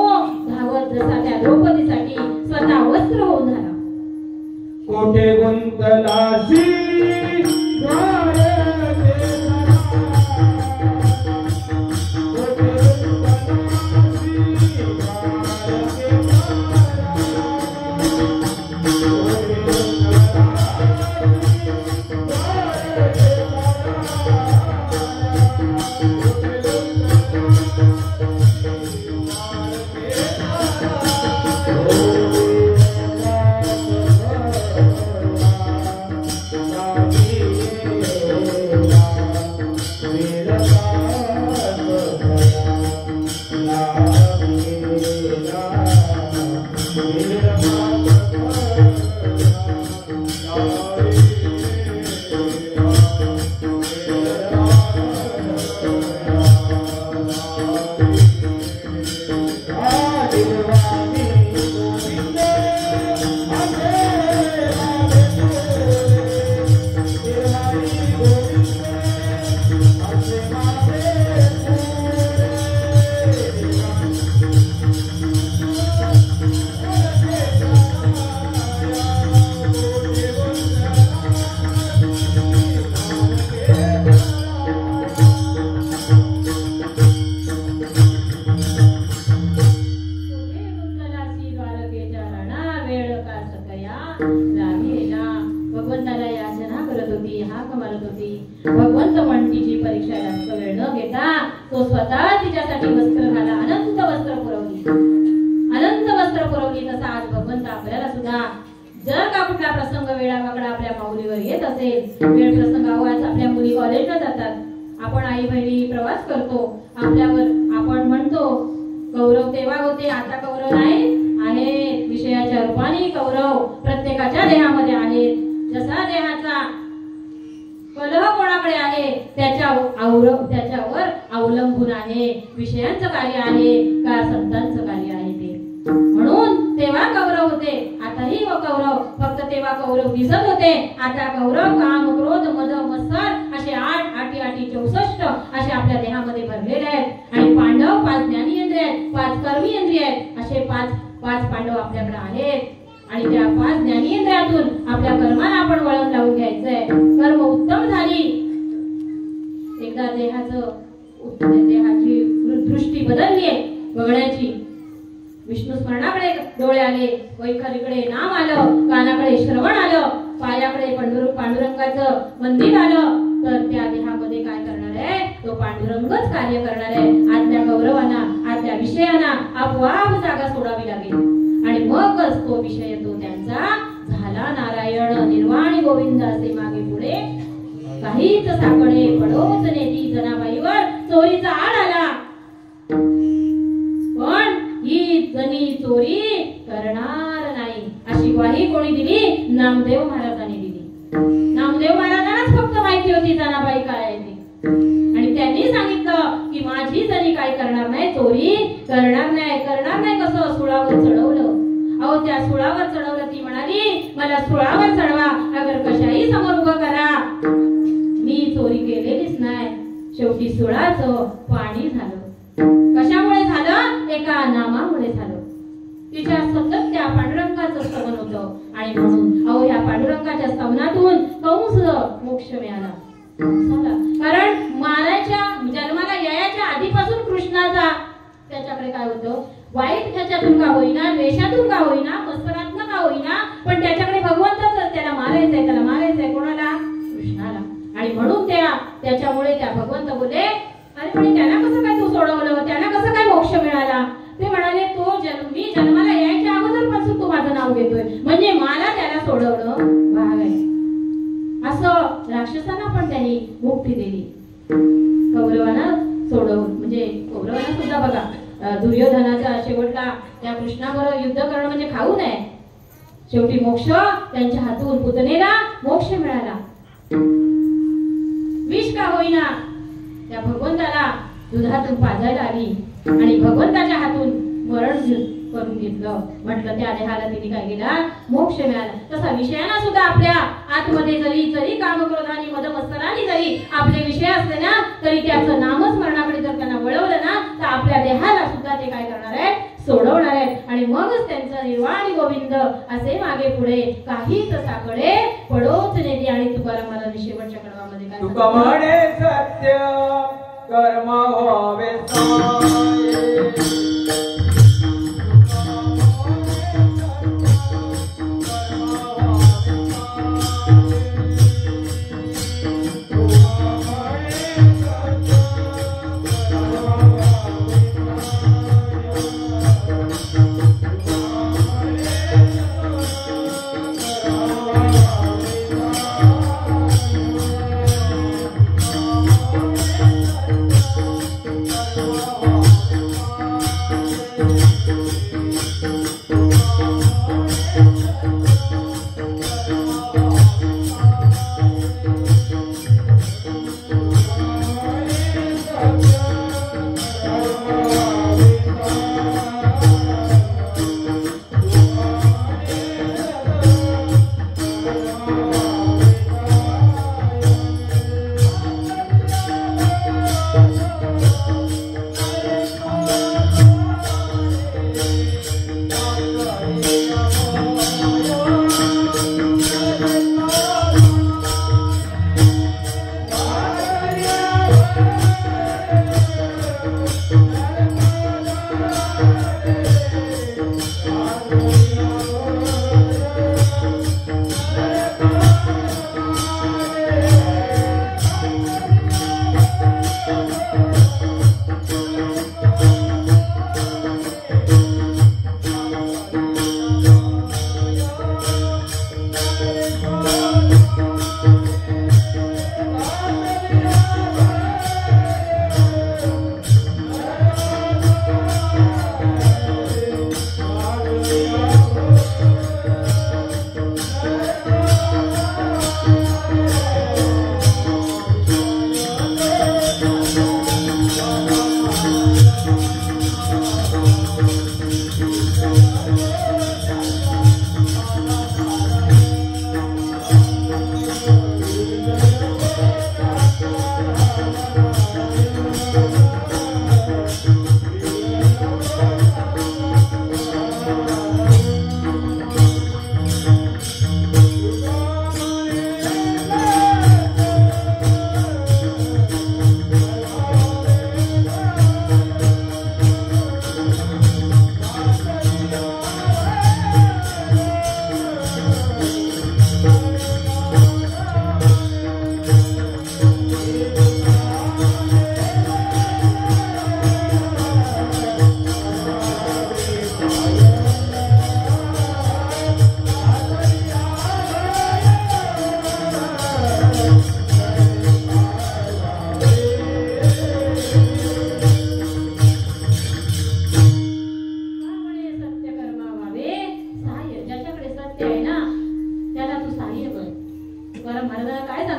धावत जसा त्या द्रौपदीसाठी स्वतः वस्त्र होऊन झाला. कोठे गुंतलासी लागेला. भगवंताला याचना करत होती, हाक मारत होती. भगवंत म्हणतीची परीक्षा जास्त वेळ न घेता तो स्वतः तिच्यासाठी वस्त्र घाला, अनंत वस्त्र पुरवली, अनंत वस्त्र पुरवली. तसा आज भगवंत आपल्याला सुद्धा जर का कुठला प्रसंग वेळावाकडा आपल्या माऊलीवर येत असेल, वेळ प्रसंगावर आज आपल्या मुली कॉलेजला जातात, आपण आई बहिणी प्रवास करतो, आपल्यावर आपण म्हणतो कौरव तेव्हा होते, आता कौरव नाही आहे. विषयाच्या रूपाने कौरव प्रत्येकाच्या देहामध्ये आहेत. जसा देहाचा कलह कोणाकडे आहे त्याच्यावर अवलंबून आहे विषयांचं कार्य आहे का संतांचं कार्य आहे ते. म्हणून तेव्हा कौरव होते, आताही कौरव, फक्त तेव्हा कौरव दिसत होते, आता कौरव काम क्रोध मद मत्सर असे 8 8 8 64 असे आपल्या देहामध्ये भरलेले आहेत. आणि पांडव 5 ज्ञानेंद्रिय आहेत, 5 कर्मेंद्रिय आहेत, असे 5 पांडव आपल्याकडे आहेत. आणि त्या 5 ज्ञानेंद्रियातून आपल्या कर्माला आपण वळण लावून घ्यायचंय. कर्म उत्तम झाली, एकदा देहाची दृष्टी बदलली आहे बघण्याची. विष्णू स्मरणाकडे डोळे आले, वैखरीकडे नाम आलं, कानाकडे श्रवण आलं, पायाकडे पांडुरंगाचं मंदिर आलं, तर त्या देहामध्ये काय करणार आहे, तो पांडुरंगच कार्य करणार आहे. आतल्या गौरवांना, आतल्या विषयांना आपोआप जागा सोडावी लागेल. आणि मगच तो विषय तो त्यांचा झाला नारायण निर्वाणी गोविंद असे मागे पुढे काहीच साकडे पडोच नेती जनाबाईवर चोरीचा आळ आला. पण ही जणी चोरी करणार नाही अशी ग्वाही कोणी दिली? नामदेव महाराजांनी दिली. नामदेव महाराजांनाच फक्त माहिती होती जनाबाई काय आहे ती. आणि त्यांनी सांगितलं की माझी जणी काय करणार नाही, चोरी करणार नाही. करणार नाही कसं? सुळावर चढवलं. अहो त्या सुळावर चढवलं. ती म्हणाली मला सुळावर चढवा, अगर कशाही समोर उभं करा, मी चोरी केलेलीच नाही. शेवटी सुळाचं पाणी झालं. कशामुळे झालं? एका नामामुळे झालं. तिच्या सतत त्या पांडुरंगाचं स्तवन होतं. आणि म्हणून अहो या पांडुरंगाच्या स्तवनातून कंस मोक्ष मिळाला. कारण मारायच्या जन्माला यायच्या आधीपासून कृष्णाचा त्याच्याकडे काय होतं, वाईट ह्याच्यातून का होईना, द्वेषातून का होईना, मत्सरातून का होईना, पण त्याच्याकडे भगवंतच त्याला मारायचंय. त्याला मारायचंय कोणाला? कृष्णाला. आणि म्हणून त्याच्यामुळे त्या भगवंत बोले अरे पण त्यांना कसं काय तू सोडवलं, त्यांना कसं काय मोक्ष मिळाला? ते म्हणाले तो मी जन्माला यायच्या अगोदर पासून तू माझं नाव घेतोय, म्हणजे मला त्याला सोडवणं भाग आहे. असं राक्षसांना पण त्यांनी मुक्ती दिली. कौरवांना सोडवून, म्हणजे कौरवांना सुद्धा बघा दुर्योधनाचा शेवटला त्या कृष्णाबरोबर युद्ध करणं म्हणजे खाऊ नये. शेवटी मोक्ष त्यांच्या हातून पुतनेला मोक्ष मिळाला. विष का होईना त्या भगवंताला दुधातून पाजायला आली आणि भगवंताच्या हातून मरण करून घेतलं. म्हटलं त्या देहाला तिने काय केला? मोक्ष मिळाला. तसा विषयांना सुद्धा आपल्या आतमध्ये जरी कामक्रोधानी मदमत्सरानी जरी आपले विषय असले ना, तरी त्याचं नामस्मरणाकडे जर त्यांना वळवलं ना, तर आपल्या देहाला सुद्धा ते काय करणार आहे? सोडवणार आहे. आणि मगच त्यांचं निर्वाणी गोविंद असे मागे पुढे काहीच साकडे पडोच नेती. आणि तुकाराम मला शेवटच्या कडवामध्ये काय तुका म्हणे सत्य कर्म व्हावे Oh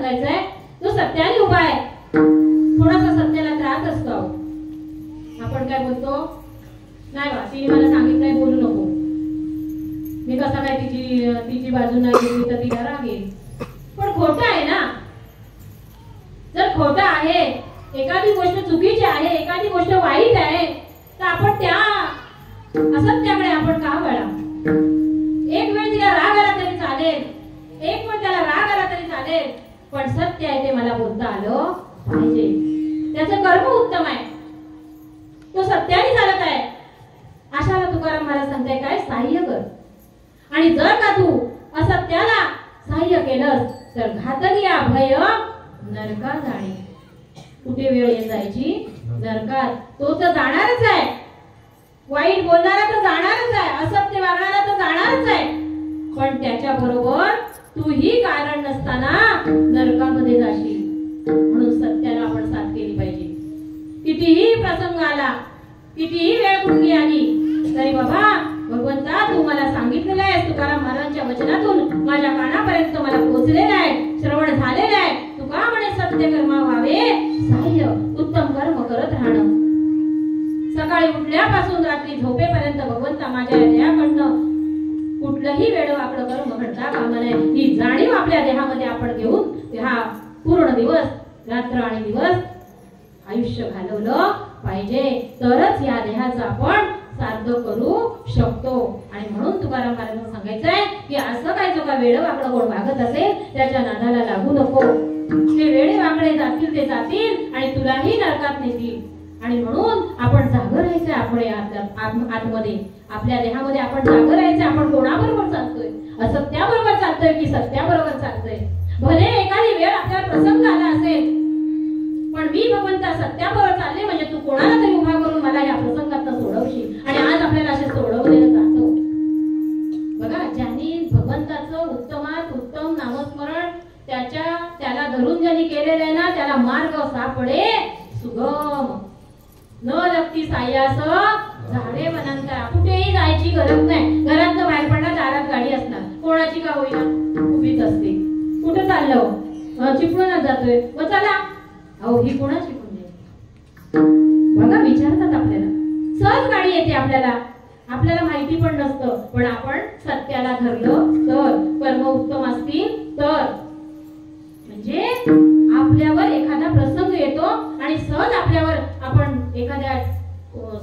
सांगायचंय, तो सत्याने उभा आहे. थोडासा सत्याला त्रास असतो. आपण काय बोलतो, नाही बा तिने मला सांगितलंय बोलू नको, मी कसा काय तिची बाजू नाही घेतली तर तिला राग येईल. पण खोटं आहे ना. जर खोटं आहे, एखादी गोष्ट चुकीची आहे, एखादी गोष्ट वाईट आहे, तर आपण त्या असत्याकडे आपण का वळा. एक वेळ तिला राग आला तरी चालेल, एक वेळ त्याला राग आला तरी चालेल, पण सत्य आहे ते मला बोलता आलं पाहिजे. त्याचं कर्म उत्तम आहे, तो सत्याने चालत आहे. अशाला तुकाराम मला सांगताय काय, सहाय्य कर. आणि जर का तू असत्याला सहाय्य केलंस तर घातली अभय नरकात जाणे. कुठे वेळ येत जायची, नरकात. तो तर जाणारच आहे, वाईट बोलणारा तर जाणारच आहे, असत्य वागणारा तर जाणारच आहे, पण त्याच्या बरोबर तूही कारण नसताना नरकामध्ये जाशील. म्हणून सत्याला आपण साथ केली पाहिजे. कितीही प्रसंग आला, कितीही वेळ कुठली आली तरी बाबा भगवंता तू मला सांगितलेलं आहे, तुकाराम महाराजांच्या वचनातून माझ्या कानापर्यंत मला पोहोचलेलं आहे, श्रवण झालेलं आहे. तुका म्हणे सत्य कर्म व्हावे सहाय्य, उत्तम कर्म करत राहणं. सकाळी उठल्यापासून रात्री झोपेपर्यंत भगवंता माझ्या देहाकडनं कुठलंही वेडवाकडं कर्म घडता कामा नये, ही जाणीव आपल्या देहामध्ये आपण घेऊन हा पूर्ण दिवस, रात्र आणि दिवस आयुष्य घालवलं पाहिजे. तरच या देहाचं आपण साध्य करू शकतो. आणि म्हणून तुकाराम महाराजांना सांगायचंय की असं काय जो का वेडवाकडं कोण वागत असेल त्याच्या नादाला लागू नको. ते वेडे वाकडे जातील ते जातील आणि तुलाही नरकात नेतील. आणि म्हणून आपण जागं राहायचंय. आपण आतमध्ये आपल्या देहामध्ये आपण जागं राहायचंय. आपण कोणाबरोबर चालतोय, असत्याबरोबर चालतोय की सत्याबरोबर चालतोय. भले एखादी वेळ आपल्याला प्रसंग आला असेल, पण मी भगवंता सत्याबरोबर चालले म्हणजे तू कोणाला तरी उभा करून मला या प्रसंगातनं सोडवशील. आणि आज आपल्याला असे सोडवलेलं जातो. बघा, ज्यांनी भगवंताचं उत्तमात उत्तम नामस्मरण त्याला धरून ज्यांनी केलेलं आहे ना, त्याला मार्ग सापडे सुगम. न लगती सायास झाडे वनांतरा. कुठेही जायची गरज नाही. घरात बाहेर पडला, दारात गाडी असणार, कोणाची का होईना उभीच असते. कुठं चाललो, चिपळूणच जातोय, मग चला. अहो ही कोणाची पुण्य. बघा, विचारतात आपल्याला, सहज गाडी येते आपल्याला माहिती पण नसतं. पण आपण सत्याला धरलं तर, कर्म उत्तम असतील तर, म्हणजे आपल्यावर एखादा प्रसंग येतो आणि सहज आपल्यावर आपण एखाद्या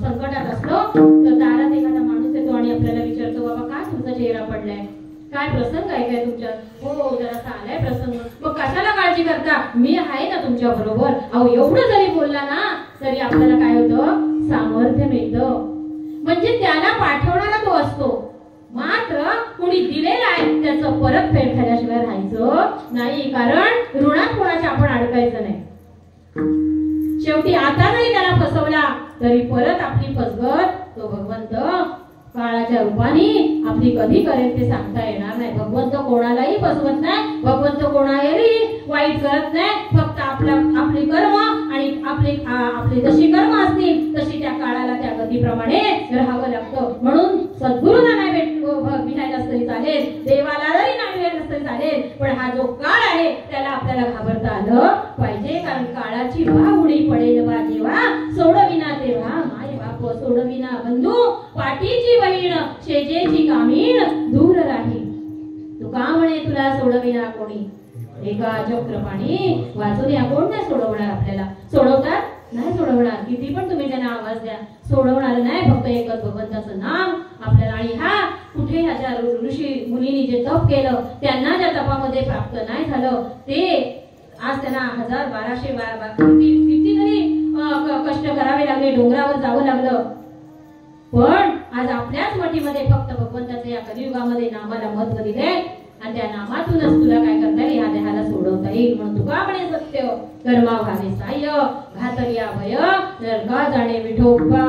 संकटात असलो तर दारात एखादा माणूस येतो आणि आपल्याला विचारतो, बाबा काय तुमचा चेहरा पडलाय, काय प्रसंग आहे काय तुमच्या. हो जरासा आलाय प्रसंग. मग कशाला काळजी करता, मी आहे ना तुमच्या बरोबर. अहो एवढं जरी बोलला ना तरी आपल्याला काय होतं, सामर्थ्य मिळतं. म्हणजे त्याला पाठवणारा तो असतो, मात्र कुणी दिलेला आहे त्याचं परत फेड केल्याशिवाय राहायचं नाही. कारण ऋणात कोणाच्या आपण अडकायचं नाही. शेवटी आता जरी त्याला फसवला तरी परत आपली फसगत तो भगवंत काळाच्या रूपाने आपली कधी करेल ते सांगता येणार नाही. भगवंत कोणालाही फसवत नाही, भगवंत कोणालाही वाईट करत नाही. फक्त आपली कर्म आणि आपली जशी कर्म असतील तशी त्या काळाला त्या गतीप्रमाणे राहावं लागतं. म्हणून सद्गुरूला नाही भेटायलाच तरी चालेल, देवाला जरी नाही भेटायलाच तरी चालेल, पण हा जो काळ आहे त्याला आपल्याला घाबरता आलं पाहिजे. कारण काळाची उडी पडेल बा जेव्हा, सोडविना तेव्हा माय बाप, सोडविना बंधू पाठीची बहीण, शेजेची कामीण दूर राही. तू का म्हणे तुला सोडविना कोणी, एका चक्रपाणी वाचून या कोण नाही सोडवणार. आपल्याला सोडवतात नाही सोडवणार, किती पण तुम्ही त्यांना आवाज द्या, सोडवणार नाही. फक्त एकच भगवंताचं नाम आपल्याला. आणि हा कुठे ह्याच्या ऋषी मुनींनी जे तप केलं त्यांना ज्या तपामध्ये प्राप्त नाही झालं ते आज त्यांना 1200 किती तरी कष्ट करावे लागले, डोंगरावर जावं लागलं. पण आज आपल्याच मठीमध्ये फक्त भगवंताच्या या कलियुगामध्ये नामाला महत्व दिले आणि त्या नामातूनच तुला काय करता येईल, या देहाला सोडवता येईल. म्हणून तुका म्हणे सत्य कर्मा भावे सहाय्य, घातली अभय नरका जाणे विठोबा.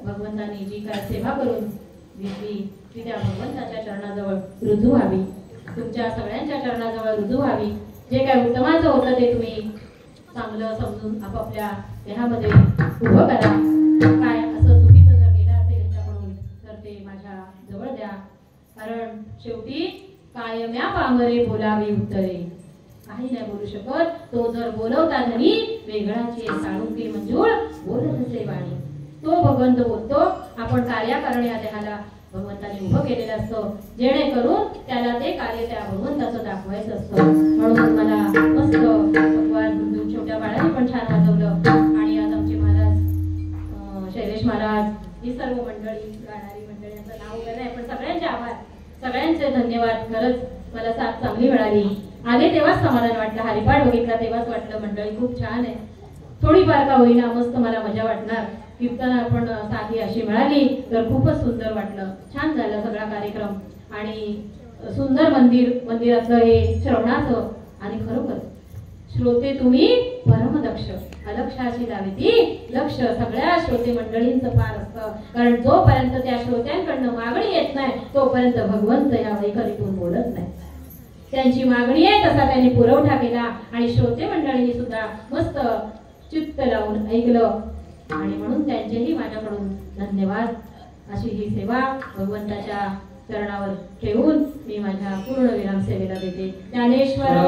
भगवंतांनी जी काय सेवा करून घेतली ती त्या भगवंताच्या चरणाजवळ रुजू व्हावी, तुमच्या सगळ्यांच्या चरणाजवळ रुजू व्हावी. जे काय उत्तमाचं होतं ते तुम्ही चांगलं समजून आपापल्या देहामध्ये उभं करा. काय असं चुकीचं जर गेलं असेल यांच्याकडून तर ते माझ्या जवळ द्या. कारण शेवटी कायम्या पामरे बोलावी उत्तरे, काही नाही बोलू शकत. तो जर बोलवता धनी वेगळाची साळुंकी मंजूळ बोलत असे वाणी. तो भगवंत बोलतो. आपण कार्याकारणे या देहाला भगवंताने उभं केलेलं असतं, जेणेकरून त्याला ते कार्य त्या भगवंताचं दाखवायचं असतं. म्हणून मला मस्त भगवान छोट्या बाळाने पण छान वाजवलं. आणि आज आमचे महाराज शैलेश महाराज ही सर्व मंडळी गाणारी मंडळी यांचं नाव वगैरे आहे, पण सगळ्यांचे आभार, सगळ्यांचे धन्यवाद. खरंच मला साथ चांगली मिळाली. आले तेव्हाच समाधान वाटलं, हरिपाठ बघितला तेव्हाच वाटलं मंडळी खूप छान आहे. थोडीफार का होईना मस्त मला मजा वाटणार. कीर्तन आपण साधी अशी मिळाली तर खूपच सुंदर वाटलं. छान झाला सगळा कार्यक्रम आणि सुंदर मंदिरातलं हे श्रवणाचं. आणि खरोखर श्रोते तुम्ही परमदक्ष, अलक्षाची लावी ती लक्ष सगळ्या श्रोते मंडळींचं पार असतं. कारण जोपर्यंत त्या श्रोत्यांकडनं मागणी येत नाही तोपर्यंत भगवंत या वैखरीतून बोलत नाही. त्यांची मागणी आहे तसा त्यांनी पुरवठा केला आणि श्रोते मंडळींनी सुद्धा मस्त चित्त लावून ऐकलं. आणि म्हणून त्यांचेही माझ्याकडून धन्यवाद. अशी ही सेवा भगवंताच्या चरणावर ठेवून मी माझ्या पूर्ण विराम सेवेला देते. ज्ञानेश्वर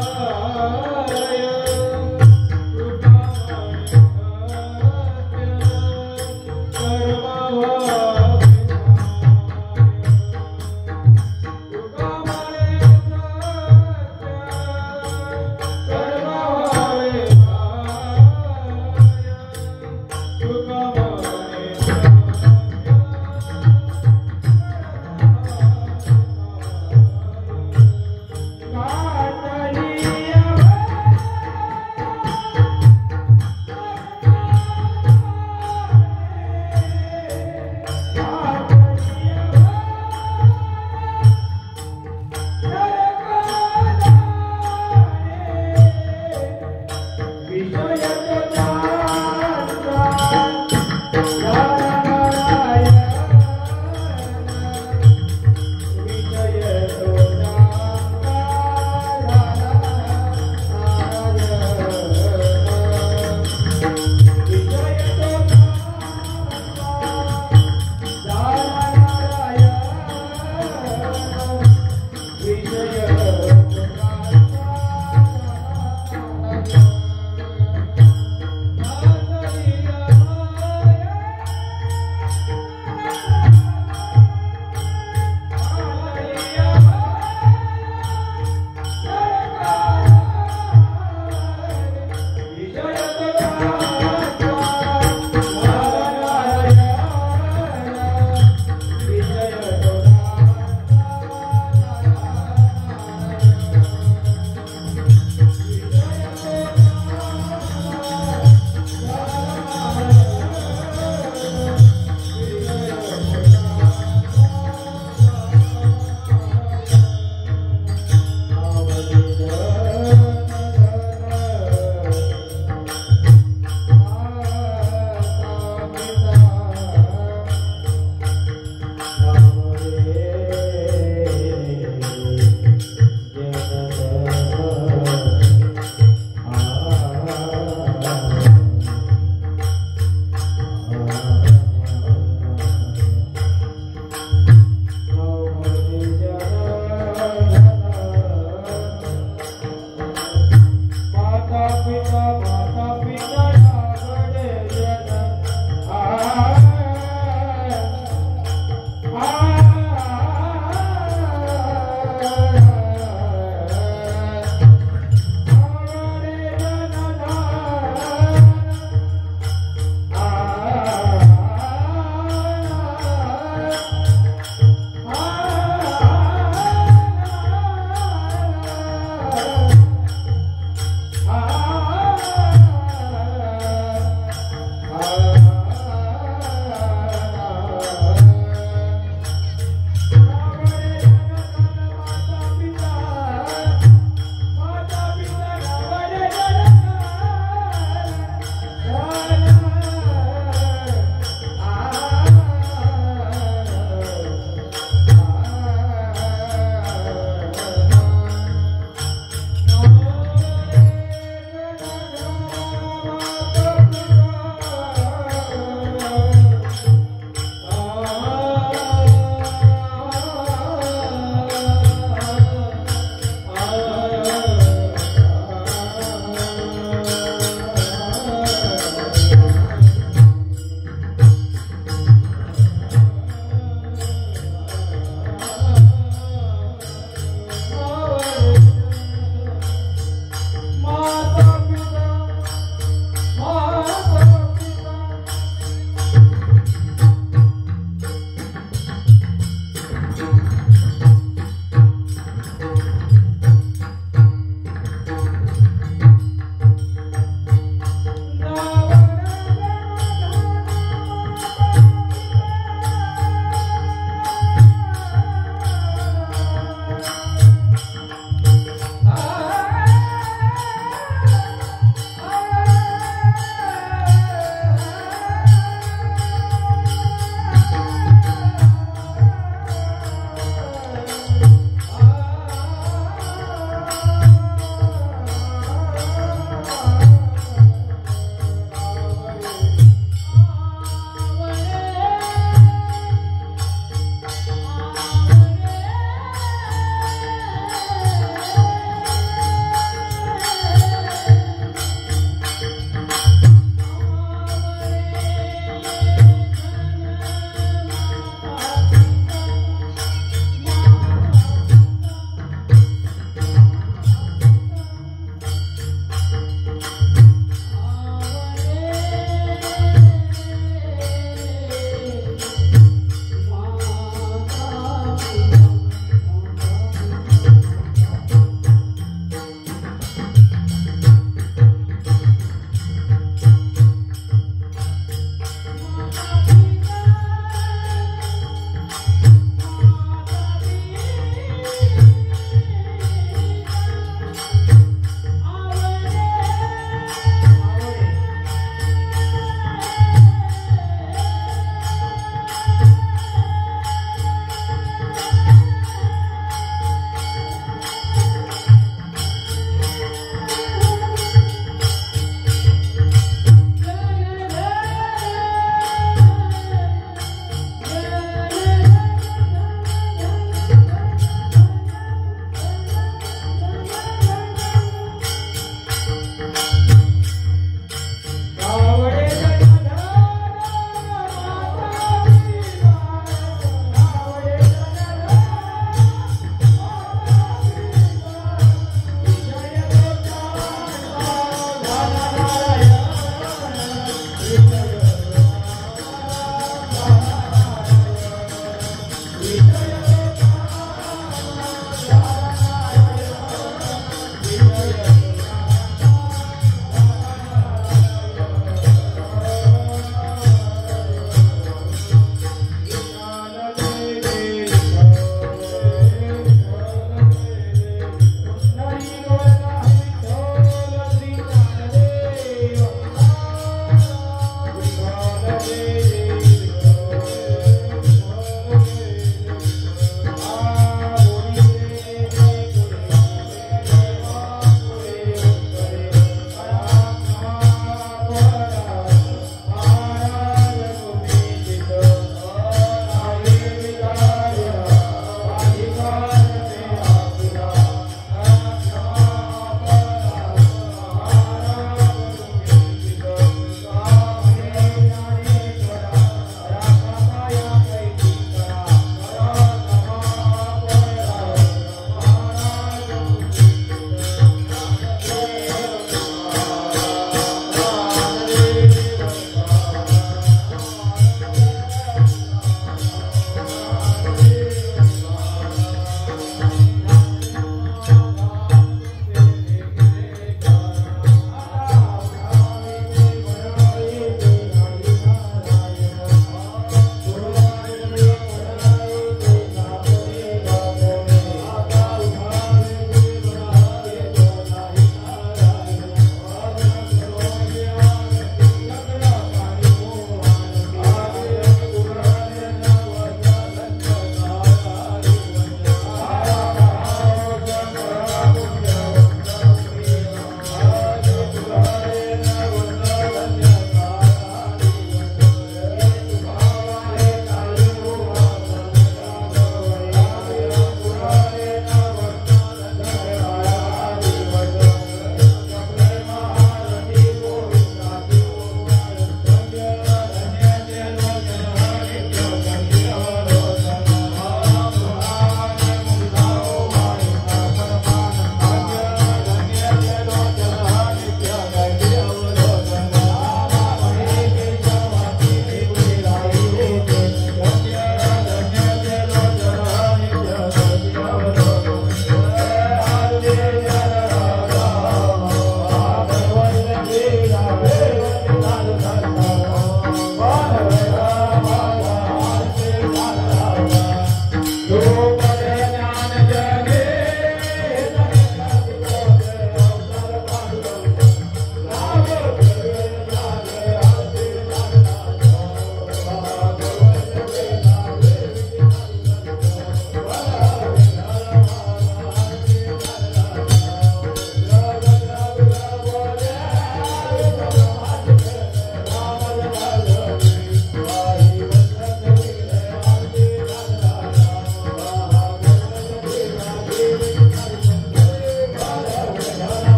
Hallelujah.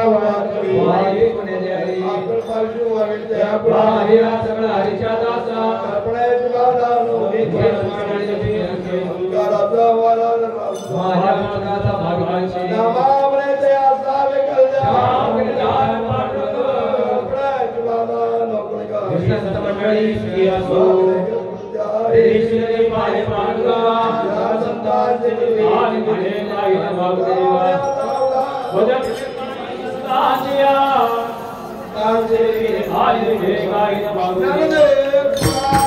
वारी पुणे जरी हरिया सगळा हरिच्या दासा माझ्या मनाचा भागवांशी संत मंडळी श्री असो ईश्वरी पाहे पांडुरा संतांचे आणि म्हणे काही न भागदेवा वजन संतांच्या संतांचे आणि म्हणे काही न भागदेवा